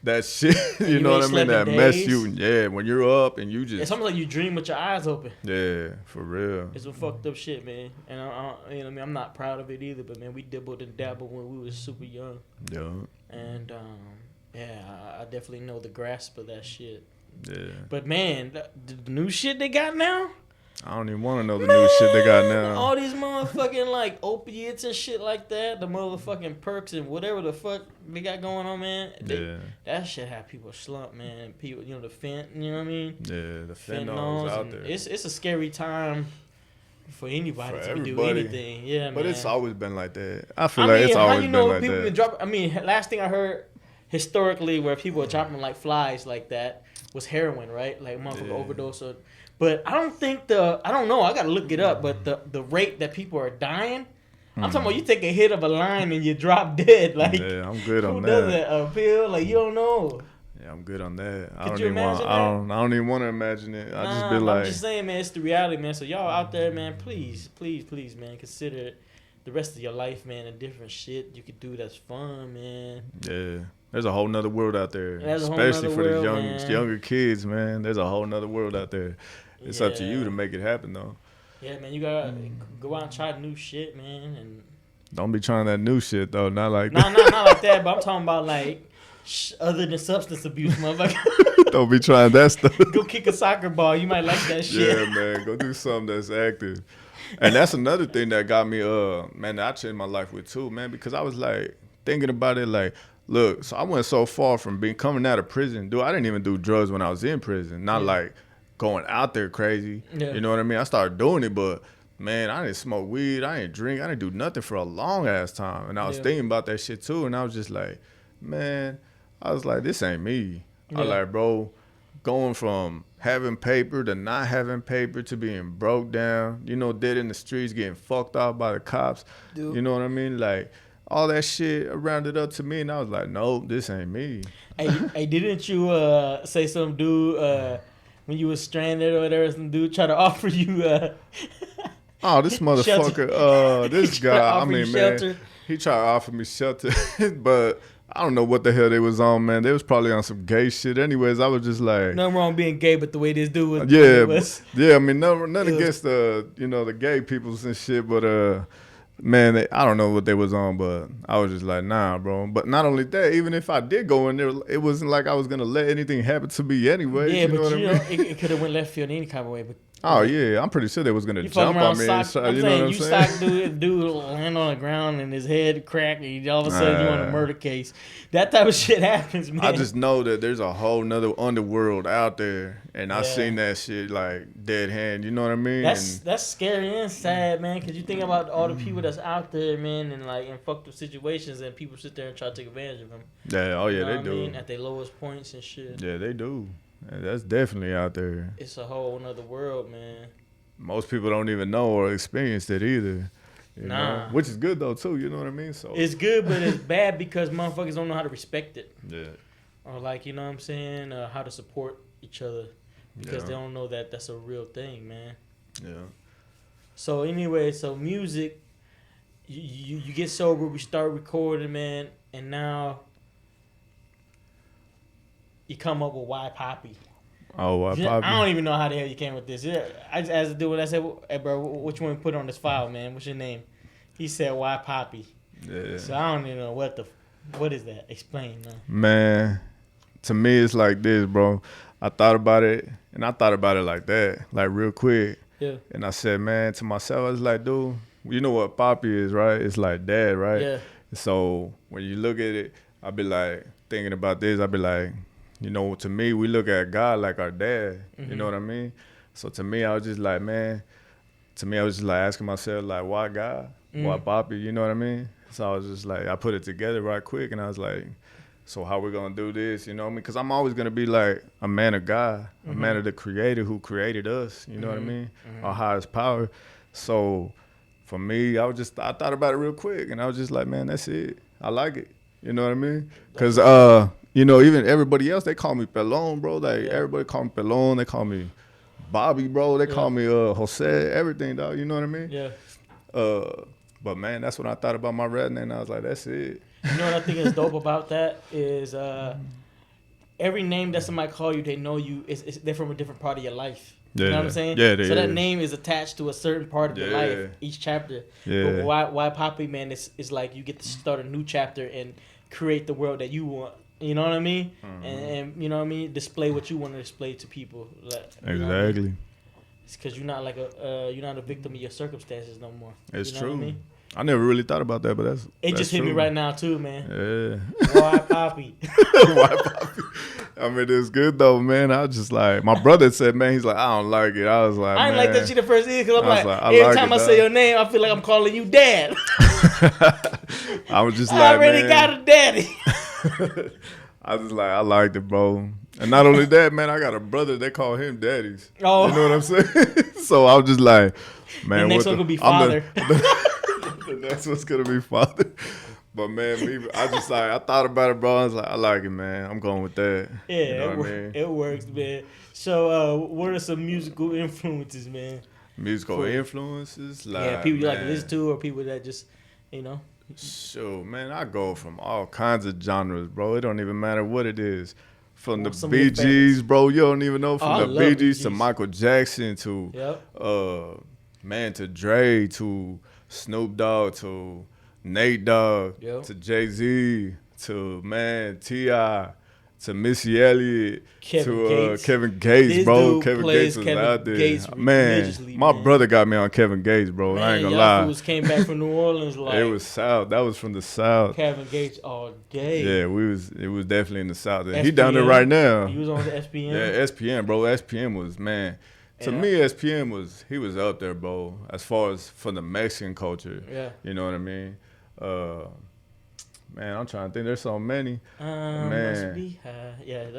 that shit. You know what I mean? That mess you. Yeah, when you're up and you just. It's almost like you dream with your eyes open. Yeah, for real. It's some fucked up shit, man. And you know what I mean? I'm not proud of it either, but man, we dibbled and dabbled when we was super young. Yeah. And yeah, I definitely know the grasp of that shit. Yeah. But man, the new shit they got now. I don't even want to know the new shit they got now. All these motherfucking like opiates and shit like that, the motherfucking perks and whatever the fuck they got going on, man. That shit have people slump, man. People, the fent, you know what I mean? Yeah, the fentanyl's out there. It's a scary time for anybody to do anything. Yeah, man. But it's always been like that. I feel like it's always been like people that. Been dropping, last thing I heard historically where people are dropping like flies like that was heroin, right? Like motherfucker overdose or. But I don't think I don't know, I gotta look it up, but the rate that people are dying, I'm talking about you take a hit of a line and you drop dead. Like, yeah, I'm good on that. Who does that? A pill? Like, you don't know. Yeah, I'm good on that. I don't even want to imagine it. I just be like, I'm just saying, man, it's the reality, man. So y'all out there, man, please, man, consider the rest of your life, man, and different shit you could do that's fun, man. Yeah. There's a whole nother world out there, especially for the younger kids, man. There's a whole nother world out there. It's up to you to make it happen, though. Yeah, man, you gotta go out and try new shit, man, and don't be trying that new shit though. Not like not like that. But I'm talking about like other than substance abuse, motherfucker. Don't be trying that stuff. Go kick a soccer ball. You might like that shit. Yeah, man. Go do something that's active. And that's another thing that got me, man, that I changed my life with too, man, because I was like thinking about it, like. Look, so I went so far from coming out of prison. Dude, I didn't even do drugs when I was in prison. Not like going out there crazy. Yeah. You know what I mean? I started doing it, but, man, I didn't smoke weed. I didn't drink. I didn't do nothing for a long-ass time. And I was thinking about that shit, too. And I was just like, man, I was like, this ain't me. Yeah. I was like, bro, going from having paper to not having paper to being broke down, dead in the streets, getting fucked off by the cops. Dude. You know what I mean? Like, all that shit rounded up to me, and I was like, nope, this ain't me. Hey, didn't you say some dude when you was stranded or whatever, some dude try to offer you oh, this motherfucker, this guy, man, shelter? He tried to offer me shelter, but I don't know what the hell they was on, man. They was probably on some gay shit. Anyways, I was just like, nothing wrong being gay, but the way this dude was. Yeah, I mean, nothing against the gay peoples and shit, but man, I don't know what they was on, but I was just like, nah, bro. But not only that, even if I did go in there, it wasn't like I was gonna let anything happen to me anyway. Yeah, you know but what I mean? It could have went left field any kind of way. But oh yeah, I'm pretty sure they was gonna jump on me. I'm saying? Dude land on the ground and his head cracked, and all of a sudden you on a murder case. That type of shit happens, man. I just know that there's a whole nother underworld out there, and I seen that shit like dead hand. You know what I mean? That's scary and sad, man. Cause you think about all the people that's out there, man, and like in fucked up situations, and people sit there and try to take advantage of them. Yeah, oh yeah, they do. At their lowest points and shit. Yeah, they do. That's definitely out there. It's a whole nother world, man. Most people don't even know or experience it either. You know? Which is good though too. You know what I mean? So it's good, but it's bad because motherfuckers don't know how to respect it. Yeah. Or like, you know what I'm saying? How to support each other because they don't know that that's a real thing, man. Yeah. So anyway, music, you get sober, we start recording, man, and now you come up with YPapi. Oh, YPapi. I don't even know how the hell you came with this. I just asked the dude, I said, hey, bro, which one put on this file, man? What's your name? He said YPapi. Yeah. So I don't even know what is that? Explain. Man, to me, it's like this, bro. I thought about it, and I thought about it like that, like real quick. Yeah. And I said, man, to myself, I was like, dude, you know what Papi is, right? It's like dad, right? Yeah. So when you look at it, I be like, thinking about this, I be like, to me, we look at God like our dad. Mm-hmm. You know what I mean? So to me, I was just like, man, asking myself, like, why God? Mm-hmm. Why Papi? You know what I mean? So I was just like, I put it together right quick, and I was like, so how we gonna do this? You know what I mean? Because I'm always gonna be like a man of God, a man of the Creator who created us. You know what I mean? Our highest power. So for me, I thought about it real quick, and I was just like, man, that's it. I like it. You know what I mean? Because even everybody else, they call me Pelon, bro. Like everybody call me Pelon. They call me Bobby, bro. They call me Jose. Everything, dog. You know what I mean? Yeah. But man, that's when I thought about my rap name. I was like, that's it. You know what I think is dope about that is every name that somebody call you, they know you. They're from a different part of your life. Yeah. You know what I'm saying? Yeah. So that name is attached to a certain part of your life, each chapter. Yeah. But YPapi, man, it's like you get to start a new chapter and create the world that you want. You know what I mean? Mm-hmm. And you know what I mean? Display what you want to display to people. Like, exactly. It's because you're not like you're not a victim of your circumstances no more. It's you know true. What I mean? I never really thought about that, but It just hit me true. right now too, man. Yeah. YPapi. YPapi. I mean, it's good though, man. I was just like, my brother said, man, he's like, I don't like it. I was like, I ain't man. like that shit the first year because I'm like, I every time I say your name, I feel like I'm calling you dad. I was just like, I already got a daddy. I was like, I liked it, bro. And not only that, man, I got a brother. They call him daddies. Oh. You know what I'm saying? So I was just like, man, the next one gonna be father. The next one's gonna be father. But man, I thought about it, bro. I was like, I like it, man. I'm going with that. Yeah, you know what I mean? It works, man. So, what are some musical influences, man? Musical influences, like people you like to listen to, or people that just, you know. Sure, man. I go from all kinds of genres, bro. It don't even matter what it is. From the Some Bee Gees, bro. You don't even know. From the Bee Gees to Michael Jackson to to Dre to Snoop Dogg to Nate Dogg to Jay-Z to T.I. to Missy Elliott Kevin Gates, bro. Kevin Gates was out there. Man, my brother got me on Kevin Gates, bro. Man, I ain't gonna lie. Fools came back from New Orleans like it was South. That was from the South. Kevin Gates all day. Yeah, it was definitely in the South. He down there right now. He was on the SPM. Yeah, SPM, bro. SPM was, man. To me, SPM was up there, bro. As far as for the Mexican culture. Yeah. You know what I mean? Man, I'm trying to think. There's so many. Must be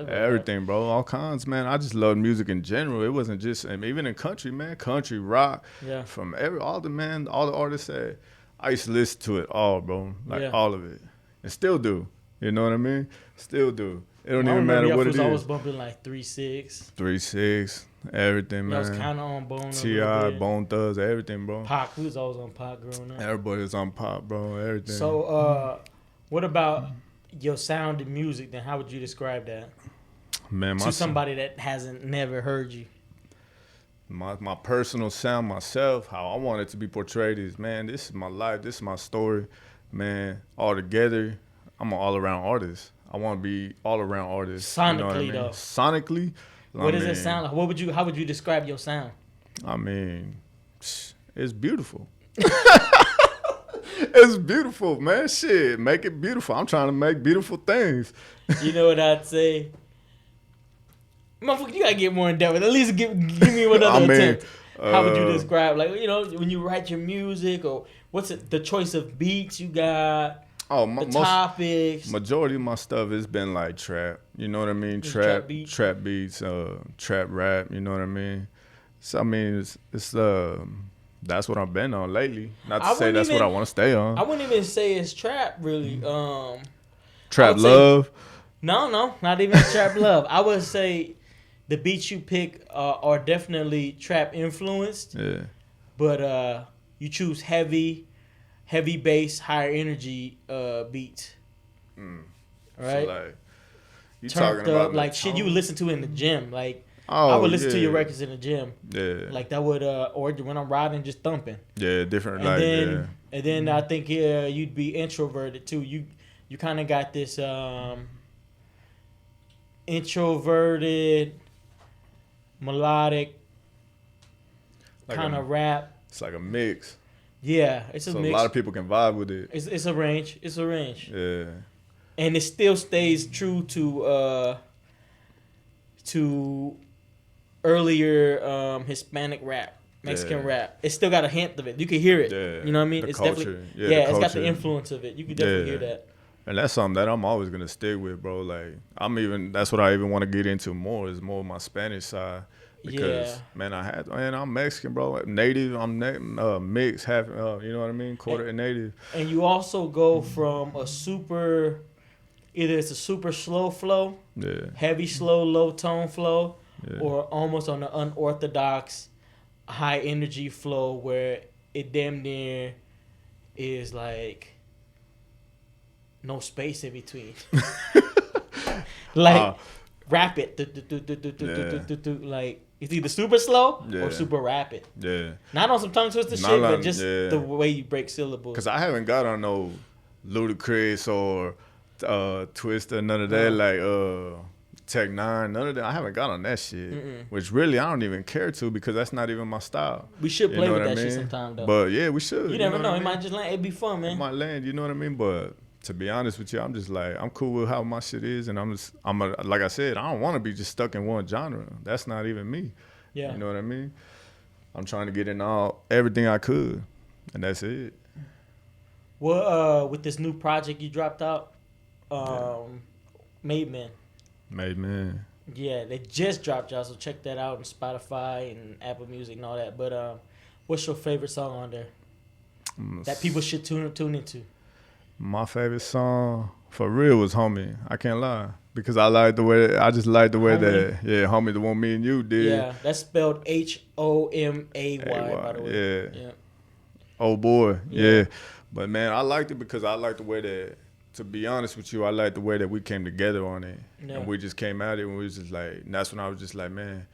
everything, bro. All kinds, man. I just love music in general. It wasn't just, I mean, even in country, man. Country, rock. Yeah. From all the artists said. I used to listen to it all, bro. Like all of it. And still do. You know what I mean? Still do. It don't even matter what it is. I was bumping like 3-6. 3-6. Everything, man. I was kind of on Bone. T.I., Bone Thugs, everything, bro. Pac, we was always on Pac growing up. Everybody was on Pop, bro. Everything. So, what about your sound and music? Then how would you describe that? Man, to somebody that hasn't never heard you. My personal sound, myself, how I want it to be portrayed is, man, this is my life, this is my story, man. All together, I'm an all-around artist. I want to be all-around artist. Sonically, you know what I mean? though. Sonically. What does it sound like? How would you describe your sound? I mean, it's beautiful. It's beautiful, man. Shit, make it beautiful. I'm trying to make beautiful things. You know what I'd say? Motherfucker, you gotta get more in depth. At least give me another attempt. How would you describe, like, you know, when you write your music, or what's it? The choice of beats you got. The topics. Majority of my stuff has been like trap. You know what I mean? Trap beats, trap rap. You know what I mean? So I mean, it's that's what I've been on lately. Not to say that's what I want to stay on. I wouldn't even say it's trap really. Trap love. No, not even trap love. I would say the beats you pick are definitely trap influenced. Yeah. But you choose heavy bass, higher energy beats. Right? So like, you turned talking about like shit you would listen to in the gym. Like I would listen to your records in the gym. Yeah. Like that would or when I'm riding, just thumping. Yeah, different. And then I think you'd be introverted too. You kind of got this introverted, melodic kind of rap. It's like a mix. Yeah, it's a mix. A lot of people can vibe with it. It's a range. It's a range. Yeah. And it still stays true to earlier Hispanic rap, Mexican rap. It still got a hint of it. You can hear it. Yeah. You know what I mean? It's culture. Definitely it's got the influence of it. You can definitely hear that. And that's something that I'm always gonna stick with, bro. Like that's what I even want to get into more, is more my Spanish side. Because man, I'm Mexican, bro. Native, I'm mixed, half. You know what I mean? Quarter and native. And you also go from either it's a super slow flow, heavy slow, low tone flow, or almost on the unorthodox high energy flow where it damn near is like no space in between. Like rapid, like it's either super slow or super rapid. Yeah. Not on some tongue twister shit, but just the way you break syllables. Cause I haven't got on no Ludacris or Twister, none of that. Like Tech Nine, none of that. I haven't got on that shit. Mm-mm. Which really I don't even care to because that's not even my style. We should play know with what I that shit mean? sometime though. But yeah, we should. You never know. What I It mean? might just land. It'd be fun, It man. might land. You know what I mean? But to be honest with you, I'm just like I'm cool with how my shit is, and like I said, I don't want to be just stuck in one genre. That's not even me. Yeah. You know what I mean? I'm trying to get in everything I could, and that's it. Well, with this new project you dropped out, Made Man. Made Man. Yeah, they just dropped y'all, so check that out on Spotify and Apple Music and all that. But what's your favorite song on there that people should tune into? My favorite song for real was Homie. I can't lie. Because I just like the way Homie? that, Homie, the one me and you did. Yeah, that's spelled Homay, by the way. Yeah. Oh boy, Yeah. yeah. But man, I liked it because I like the way that, to be honest with you, I like the way that we came together on it. Yeah. And we just came at it and we was just like, and that's when I was just like, man,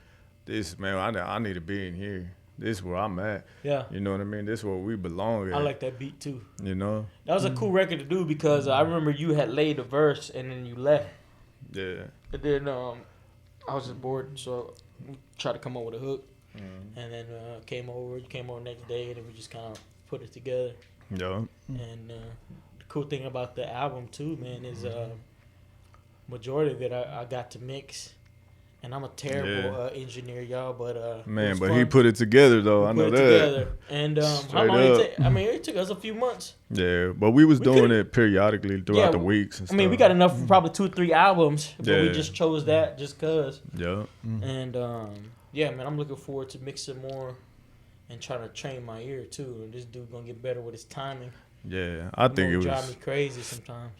I need to be in here. This is where I'm at. Yeah. You know what I mean? This is where we belong at. I like that beat too. You know? That was a cool record to do because I remember you had laid a verse and then you left. Yeah. And then I was just bored, so we tried to come up with a hook. And then you came over next day, and then we just kind of put it together. Yeah. And the cool thing about the album too, man, is majority of it I got to mix. And I'm a terrible engineer, y'all, but man, but fun. he put it together though. I know that. Together. And how Straight long up. it take? I mean, it took us a few months. Yeah, but we was doing it periodically throughout the weeks. And I mean, we got enough for probably 2 or 3 albums, but we Yeah. just chose that just cause. Yeah. And yeah, man, I'm looking forward to mixing more and trying to train my ear too. And this dude gonna get better with his timing. Yeah, I think it was drive me crazy sometimes.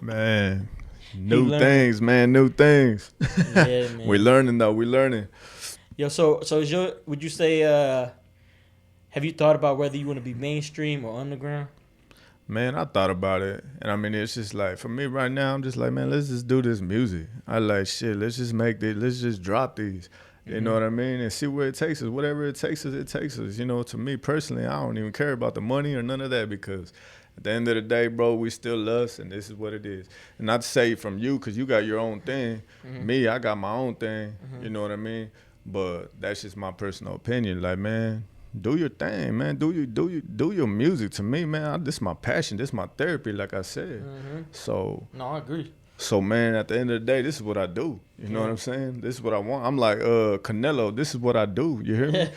Man, new things, man, new things. Yeah, man. We learning though. We learning. Yo, so would you say have you thought about whether you want to be mainstream or underground? Man, I thought about it, and I mean, it's just like for me right now. I'm just like, man, let's just do this music. I like shit. Let's just make this. Let's just drop these. You know what I mean? And see where it takes us. Whatever it takes us, it takes us. You know, to me personally, I don't even care about the money or none of that because at the end of the day, bro, we still us, and this is what it is. And not to say from you, because you got your own thing. Me, I got my own thing. You know what I mean? But that's just my personal opinion. Like, man, do your thing, man. Do your music. To me, man, this is my passion. This is my therapy, like I said. So. No, I agree. So, man, at the end of the day, this is what I do. You know what I'm saying? This is what I want. I'm like, Canelo, this is what I do. You hear me?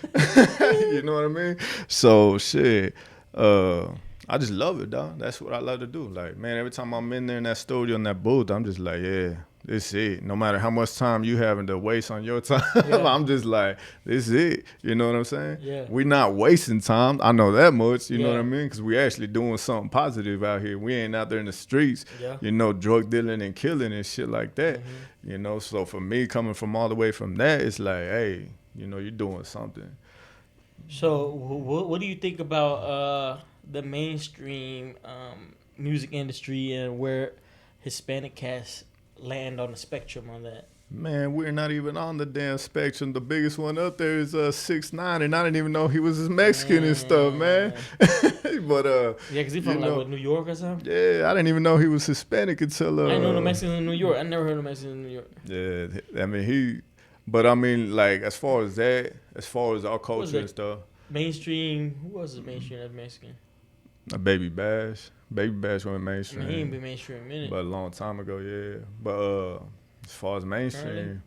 You know what I mean? So, shit, I just love it, dog. That's what I love to do. Like, man, every time I'm in there in that studio, in that booth, I'm just like, yeah, this is it. No matter how much time you having to waste on your time, I'm just like, this is it. You know what I'm saying? Yeah. We not wasting time. I know that much. You know what I mean? Because we actually doing something positive out here. We ain't out there in the streets, you know, drug dealing and killing and shit like that. You know, so for me, coming from all the way from that, it's like, hey, you know, you're doing something. So what do you think about the mainstream music industry and where Hispanic cats land on the spectrum on that? Man, we're not even on the damn spectrum. The biggest one up there is 6ix9ine, and I didn't even know he was Mexican and stuff, man. But yeah, because he from like New York or something. Yeah, I didn't even know he was Hispanic until I know the Mexicans in New York. I never heard of Mexicans in New York. Yeah, I mean but I mean like as far as our culture and stuff. Mainstream. Who was the mainstream that's Mexican? Baby Bash. Baby Bash went mainstream. I mean, he ain't been mainstream in a minute. But a long time ago, yeah. But as far as mainstream,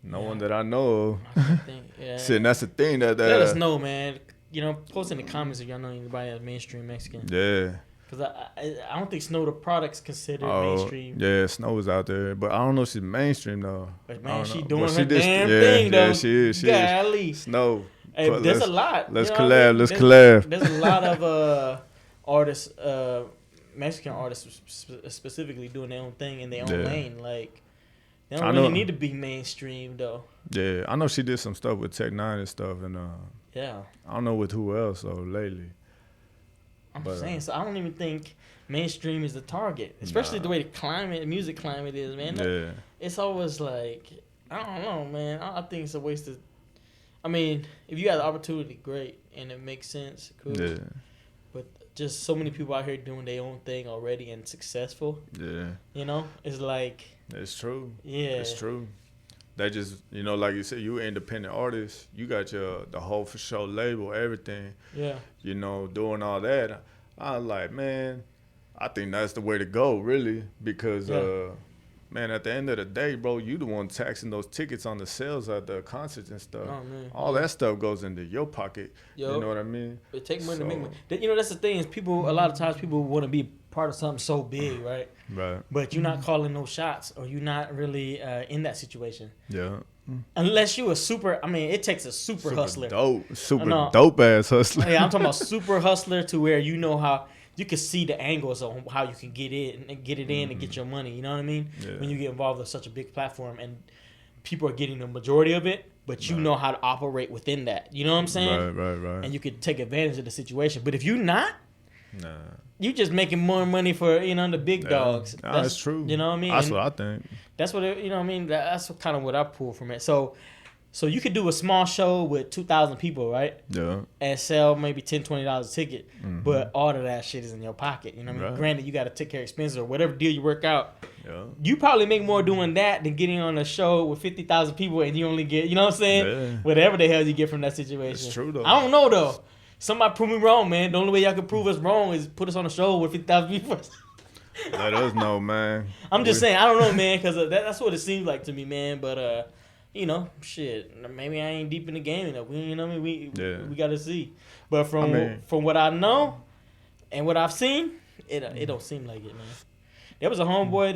no one that I know of. See, and that's the thing that let us know, man. You know, post in the comments if y'all know anybody that's mainstream Mexican. Yeah. Because I don't think Snow the product's considered mainstream. Yeah, Snow is out there, but I don't know if she's mainstream though. But man, she doing her damn thing though. Yeah, she is. Golly. Snow. Hey, there's a lot. Let's collab. Let's collab. There's a lot of artists, Mexican artists specifically doing their own thing in their own lane. Like they don't really need to be mainstream though. Yeah, I know she did some stuff with Tech Nine and stuff, and yeah, I don't know with who else though lately. I'm saying, so I don't even think mainstream is the target, especially the way the music climate is, man. Yeah, it's always like I don't know, man. I think it's a waste of. I mean, if you got the opportunity, great, and it makes sense, cool. Yeah. But just so many people out here doing their own thing already and successful. Yeah. You know, it's like. It's true. Yeah. It's true. They just, like you said, you an independent artist. You got the whole Fosho label, everything. Yeah. Doing all that. I was like, man, I think that's the way to go, really, because, man, at the end of the day, bro, you the one taxing those tickets on the sales at the concerts and stuff. Oh, man. All that stuff goes into your pocket. Yo, you know what I mean? It takes money to make money. That's the thing is a lot of times people want to be part of something so big, right? Right. But you're not calling no shots, or you're not really in that situation. Yeah. Unless you a super, it takes a super hustler. Dope ass hustler. Yeah, I'm talking about super hustler to where you know how you can see the angles on how you can get it and get your money. You know what I mean? Yeah. When you get involved with such a big platform and people are getting the majority of it, but you know how to operate within that. You know what I'm saying? Right. And you can take advantage of the situation. But if you're not, nah. You just making more money for the big dogs. That's true. You know what I mean? That's what I think. That's what you know what I mean. That's kind of what I pull from it. So you could do a small show with 2,000 people, right? Yeah. And sell maybe $10, $20 a ticket, Mm-hmm. but all of that shit is in your pocket. You know what I mean? Right. Granted, you got to take care of expenses or whatever deal you work out. Yeah. You probably make more doing that than getting on a show with 50,000 people and you only get, you know what I'm saying? Yeah. Whatever the hell you get from that situation. It's true though. I don't know though. Somebody prove me wrong, man. The only way y'all can prove us wrong is put us on a show with 50,000 people. Let us know, man. I'm just saying, I don't know, man, because that's what it seems like to me, man. But, shit, maybe I ain't deep in the game enough. You know what I mean? We got to see. But from what I know and what I've seen, it don't seem like it, man. There was a homeboy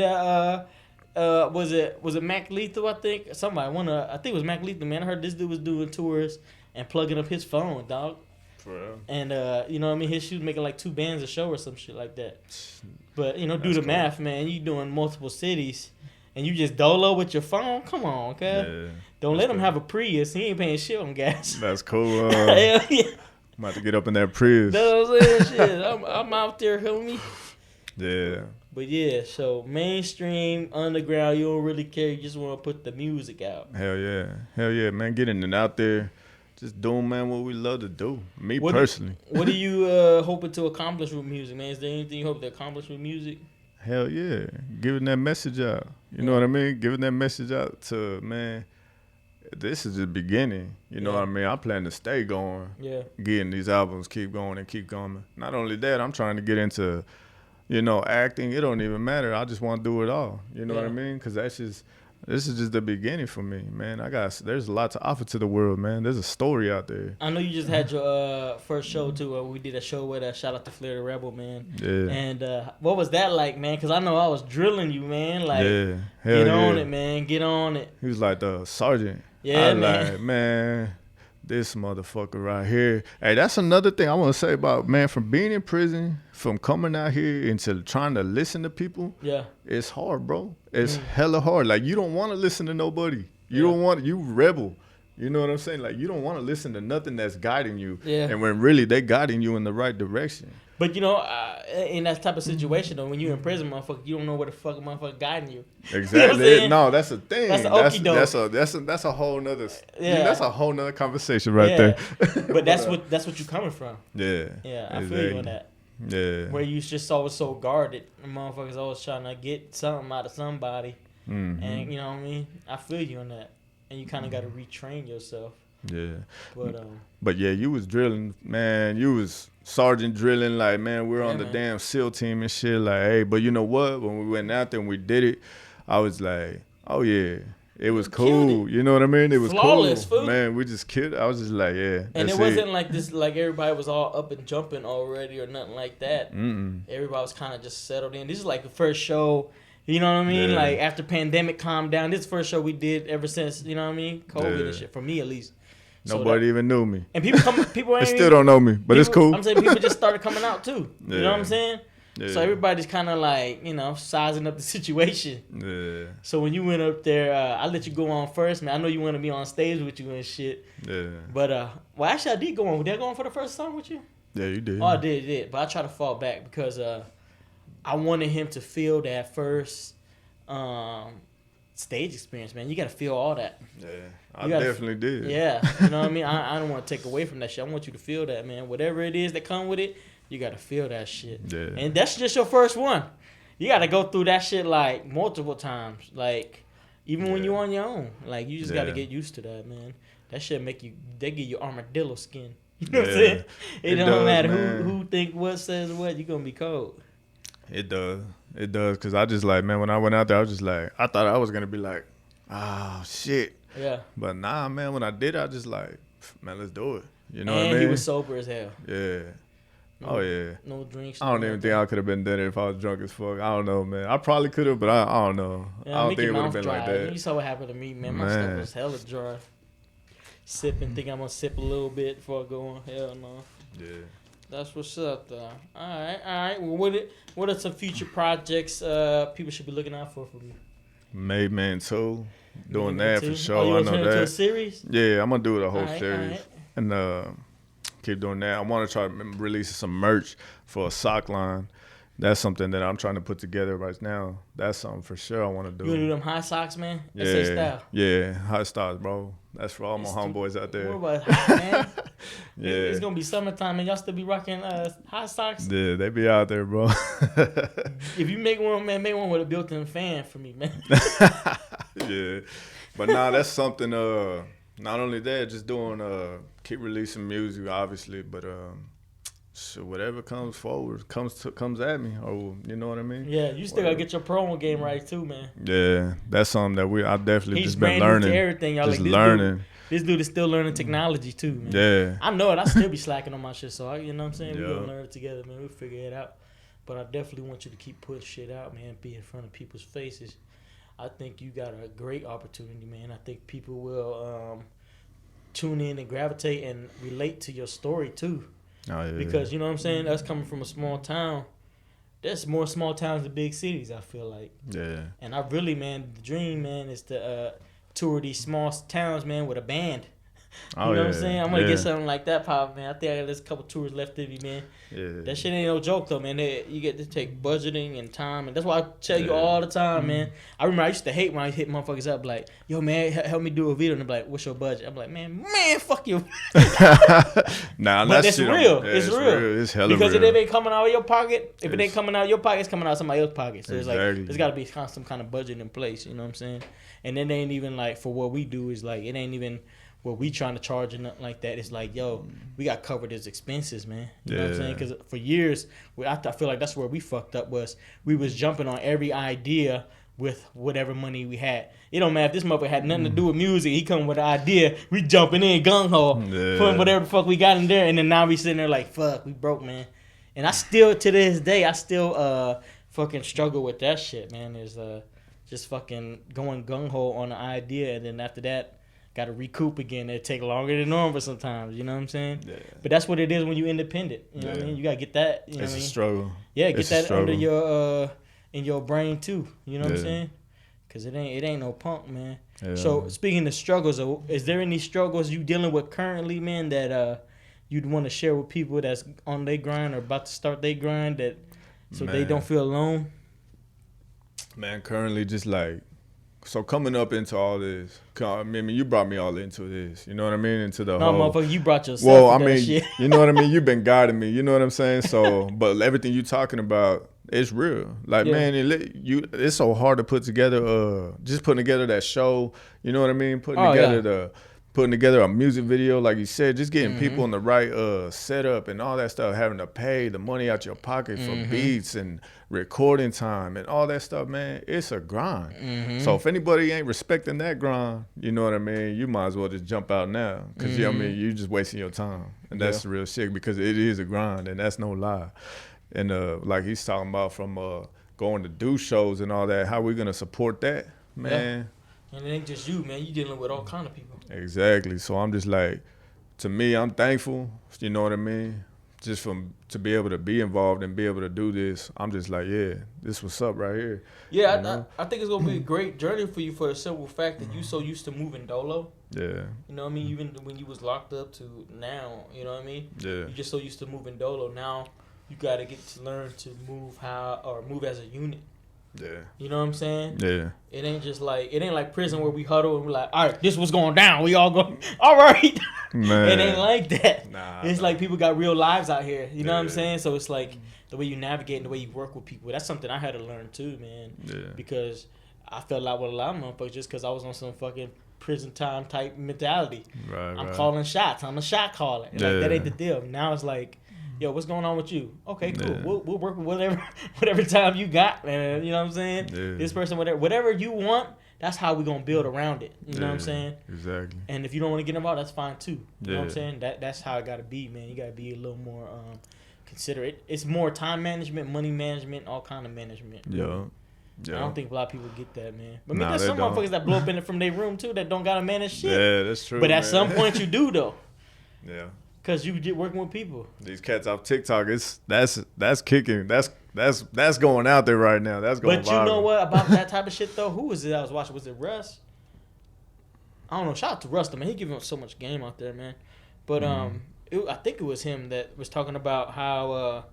that, was it Mac Lethal, I think? I think it was Mac Lethal, man. I heard this dude was doing tours and plugging up his phone, dog. For real. And, you know what I mean? His shoes making like 2 bands a show or some shit like that. But, do the cool. math, man. You doing multiple cities and you just dolo with your phone? Come on, okay? Yeah. Don't let him have a Prius. He ain't paying shit on gas. That's cool. Hell yeah. I'm about to get up in that Prius. That's what I'm saying. Shit. I'm out there, homie. Yeah. But yeah, so mainstream, underground, you don't really care. You just want to put the music out. Hell yeah, man. Getting it out there. Just doing, man, what we love to do. Me personally. What are you hoping to accomplish with music, man? Is there anything you hope to accomplish with music? Hell yeah. Giving that message out. You know what I mean? Giving that message out to, man, this is the beginning. You know what I mean? I plan to stay going. Yeah. Getting these albums, keep going and keep going. Not only that, I'm trying to get into, acting. It don't even matter. I just want to do it all. You know what I mean? Because this is just the beginning for me, man. There's a lot to offer to the world, man. There's a story out there. I know you just had your first show too. We did a show with shout out to Flair the Rebel, man. Yeah. And what was that like, man? Because I know I was drilling you, man. Like, get on it, man. Get on it. He was like the sergeant. Yeah, man. Like, man, this motherfucker right here. Hey, that's another thing I want to say about, man, from being in prison, from coming out here into trying to listen to people. Yeah. It's hard, bro. It's hella hard. Like, you don't want to listen to nobody. You don't want, you rebel. You know what I'm saying? Like, you don't want to listen to nothing that's guiding you. Yeah. And when really they guiding you in the right direction. But, in that type of situation, though, when you're in prison, motherfucker, you don't know where the fuck a motherfucker guiding you. Exactly. No, that's a thing. That's an okie doke. That's a whole nother. Yeah. That's a whole nother conversation right there. But that's what you're coming from. Yeah. Yeah, I feel you on that. Yeah. Where you just always so guarded, and motherfuckers always trying to get something out of somebody, and you know what I mean. I feel you on that, and you kind of got to retrain yourself. Yeah. But yeah, you was drilling, man. You was sergeant drilling, like, man, we're on the damn SEAL team and shit. Like, hey, but you know what? When we went out there and we did it, I was like, oh yeah. It was cool. You know what I mean? It was flawless, cool. Food. Man, we just killed. I was just like, yeah. And it wasn't like this, like everybody was all up and jumping already or nothing like that. Everybody was kind of just settled in. This is like the first show, you know what I mean? Like after pandemic calmed down, this is the first show we did ever since, you know what I mean? COVID and shit, for me at least. Nobody even knew me. And people ain't they still don't know me, but it's cool. I'm saying people just started coming out too. You know what I'm saying? Yeah. So everybody's kind of like, sizing up the situation. Yeah. So when you went up there, I let you go on first, man. I know you want to be on stage with you and shit. Yeah. But, well, actually, I did go on. Did I go on for the first song with you? Yeah, you did. Oh, I did. But I tried to fall back because I wanted him to feel that first stage experience, man. You got to feel all that. Yeah, I definitely did. Yeah. You know what I mean? I don't want to take away from that shit. I want you to feel that, man. Whatever it is that come with it, You gotta feel that shit. Yeah. And that's just your first one. You gotta go through that shit like multiple times. Like even when you're on your own. Like you just gotta get used to that, man. That shit they give you armadillo skin. You know what I'm saying? It don't matter who think what says what, you gonna be cold. It does, cause I just like, man, when I went out there, I was just like, I thought I was gonna be like, oh shit. Yeah. But nah, man, when I did, I just like, man, let's do it. You know what I mean? And he was sober as hell. Yeah. Yeah. No drinks. I don't even think I could have been there if I was drunk as fuck. I don't know, man. I probably could have, but I don't know. Yeah, I don't think it would have been dry. like that. You saw what happened to me, man. My stuff was hella dry. Sipping, think I'm gonna sip a little bit before I go on. Hell no. Yeah. That's what's up, though. All right. Well, what are some future projects people should be looking out for from you? Mayhem 2. Doing that for sure. Oh, you I know turn it that. into a series? Yeah, I'm gonna do the whole All series. right. And keep doing that. I want to try to release some merch for a sock line. That's something that I'm trying to put together right now. That's something for sure I want to do. You want to do them high socks, man? Yeah, SA style. Yeah, high stars, bro. That's for all my homeboys out there. What about hot, man? Yeah. It's going to be summertime, and y'all still be rocking high socks? Yeah, they be out there, bro. If you make one, man, make one with a built-in fan for me, man. Yeah. But nah, that's something, not only that, just doing, keep releasing music, obviously, but so whatever comes forward, comes at me, or you know what I mean? Yeah, you still got to get your promo game right, too, man. Yeah, that's something that I definitely He's just been learning. To everything, y'all. Just like, learning. This dude is still learning technology, too, man. Yeah. I know it. I still be slacking on my shit, so, you know what I'm saying? Yeah. We're going to learn it together, man. We'll figure it out. But I definitely want you to keep putting shit out, man, be in front of people's faces. I think you got a great opportunity, man. I think people will tune in and gravitate and relate to your story, too. Oh, yeah. Because, you know what I'm saying, us coming from a small town, there's more small towns than big cities, I feel like. Yeah. And I really, man, the dream, man, is to tour these small towns, man, with a band. You know what I'm saying? I'm going to get something like that pop, man. I think there's a couple tours left in me, man. Yeah. That shit ain't no joke, though, man. You get to take budgeting and time. And that's why I tell you all the time, man. I remember I used to hate when I hit motherfuckers up, like, yo, man, help me do a video. And they're like, what's your budget? I'm like, man, fuck you. Nah, but it's real. Yeah, it's real. It's hella because real. if it ain't coming out of your pocket, if it ain't coming out of your pocket, it's coming out of somebody else's pocket. So it's like, Exactly. there's got to be some kind of budget in place. You know what I'm saying? And it ain't even like, for what we do, is like, it ain't even what we trying to charge or nothing like that. It's like, yo, we got covered as expenses, man. You know what I'm saying? Because for years, I feel like that's where we fucked up, was we was jumping on every idea with whatever money we had. It don't matter if this motherfucker had nothing to do with music. He come with an idea. We jumping in gung ho, putting whatever the fuck we got in there, and then now we sitting there like, fuck, we broke, man. And I still, to this day, fucking struggle with that shit, man. Is just fucking going gung ho on an idea, and then after that, got to recoup again. It take longer than normal sometimes. You know what I'm saying? Yeah. But that's what it is when you independent. You know what I mean? You gotta get that. You know it's what I mean? A struggle. Yeah, get that under your in your brain too. You know what I'm saying? Cause it ain't no punk, man. Yeah. So speaking of struggles, is there any struggles you dealing with currently, man, that you'd want to share with people that's on their grind or about to start their grind, that so they don't feel alone? Man, currently just like, so coming up into all this, I mean, you brought me all into this. You know what I mean? Into the whole. No, motherfucker, you brought yourself. Well, I mean, shit. You know what I mean? You've been guiding me. You know what I'm saying? So, but everything you talking about, it's real. Like, man, it's so hard to put together. Just putting together that show. You know what I mean? Putting together a music video, like you said, just getting people in the right setup and all that stuff, having to pay the money out your pocket for beats and recording time and all that stuff, man, it's a grind. So if anybody ain't respecting that grind, you know what I mean, you might as well just jump out now, because I mean, you just wasting your time. And that's the real shit, because it is a grind, and that's no lie. And like he's talking about, from going to do shows and all that, how we gonna support that, man? Yeah. And it ain't just you, man. You dealing with all kind of people. Exactly. So I'm just like, to me, I'm thankful. You know what I mean? Just to be able to be involved and be able to do this, I'm just like, yeah, this what's up right here. Yeah, I think it's gonna be a great journey for you, for the simple fact that you so used to moving dolo. Yeah. You know what I mean? Even when you was locked up to now, you know what I mean? Yeah. You're just so used to moving dolo. Now you gotta get to learn to move move as a unit. Yeah. You know what I'm saying? Yeah. It ain't like prison where we huddle and we're like, all right, this was going down. We all go, all right. Man. It ain't like that. Nah. It's like people got real lives out here. You know what I'm Yeah. saying? So it's like the way you navigate and the way you work with people. That's something I had to learn too, man. Yeah. Because I felt like with a lot of motherfuckers just because I was on some fucking prison time type mentality. Right. I'm calling shots. I'm a shot caller. And like, that ain't the deal. Now it's like, yo, what's going on with you? Okay, cool. Yeah. We'll work with whatever time you got, man. You know what I'm saying? Yeah. This person, whatever you want, that's how we gonna build around it. You know what I'm saying? Exactly. And if you don't want to get involved, that's fine too. You know what I'm Yeah. saying? That's how it gotta be, man. You gotta be a little more considerate. It's more time management, money management, all kind of management. Yeah. I don't think a lot of people get that, man. But Nah, there's they some don't. motherfuckers that blow up in it from their room too that don't gotta manage shit. Yeah, that's true. But at man. some point you do though. Yeah. Cause you get working with people. These cats off TikTok, that's kicking. That's going out there right now. That's going. But you viral. know what about that type of shit though? Who was it I was watching? Was it Russ? I don't know. Shout out to Russ, though, man. He giving us so much game out there, man. But I think it was him that was talking about how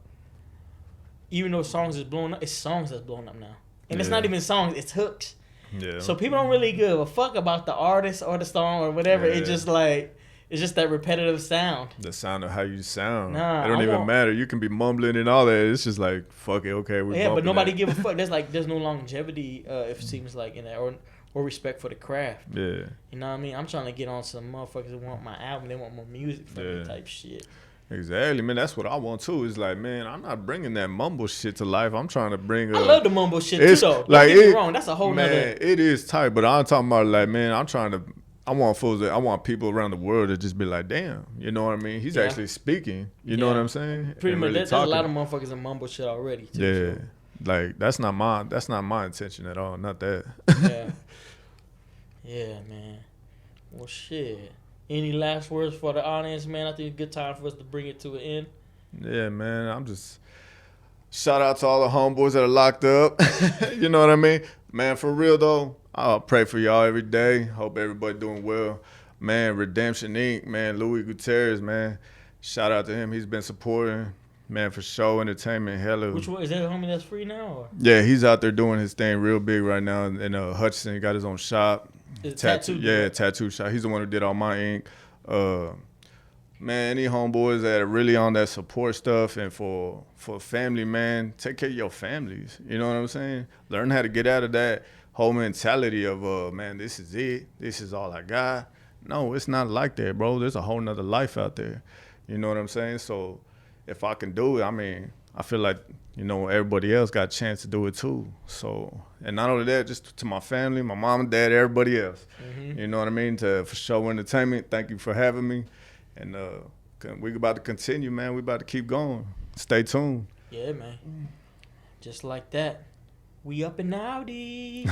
even though songs is blowing up, it's songs that's blowing up now, and it's not even songs, it's hooks. Yeah. So people don't really give a fuck about the artist or the song or whatever. Yeah. It's just like it's just that repetitive sound. The sound of how you sound. Nah, it don't I even want- matter. You can be mumbling and all that. It's just like, fuck it, okay, we're Yeah, but bumping nobody that. give a fuck. There's no longevity. If it seems like in that or respect for the craft. Yeah. You know what I mean? I'm trying to get on some motherfuckers that want my album. They want more music from me type shit. Exactly, man. That's what I want too. It's like, man, I'm not bringing that mumble shit to life. I'm trying to bring. I love the mumble shit too, it's though. Don't like get me wrong. That's a whole man. nother. It is tight, but I'm talking about like, man, I'm trying to. I want people around the world to just be like, damn, you know what I mean? He's actually speaking. You know what I'm saying? Pretty And much. really There's a lot of talking. motherfuckers in mumble shit already. Too, Yeah, so. like that's not my intention at all. Not that. Yeah. Yeah, man. Well, shit. Any last words for the audience, man? I think it's a good time for us to bring it to an end. Yeah, man. I'm just shout out to all the homeboys that are locked up. You know what I mean? Man, for real though, I'll pray for y'all every day. Hope everybody doing well. Man, Redemption Inc., man, Louis Gutierrez, man. Shout out to him. He's been supporting, man, for show entertainment. Hella. Which one? Is that a homie that's free now? Or? Yeah, he's out there doing his thing real big right now. In Hutchinson, he got his own shop. Is it tattoo? Yeah, tattoo shop. He's the one who did all my ink. Man, any homeboys that are really on that support stuff and for family, man, take care of your families. You know what I'm saying? Learn how to get out of that whole mentality of, man, this is it. This is all I got. No, it's not like that, bro. There's a whole nother life out there. You know what I'm saying? So if I can do it, I mean, I feel like, you know, everybody else got a chance to do it too. So, and not only that, just to my family, my mom and dad, everybody else. You know what I mean? For Show Entertainment, thank you for having me. And we about to continue, man. We about to keep going. Stay tuned. Yeah, man. Just like that. We up and outy.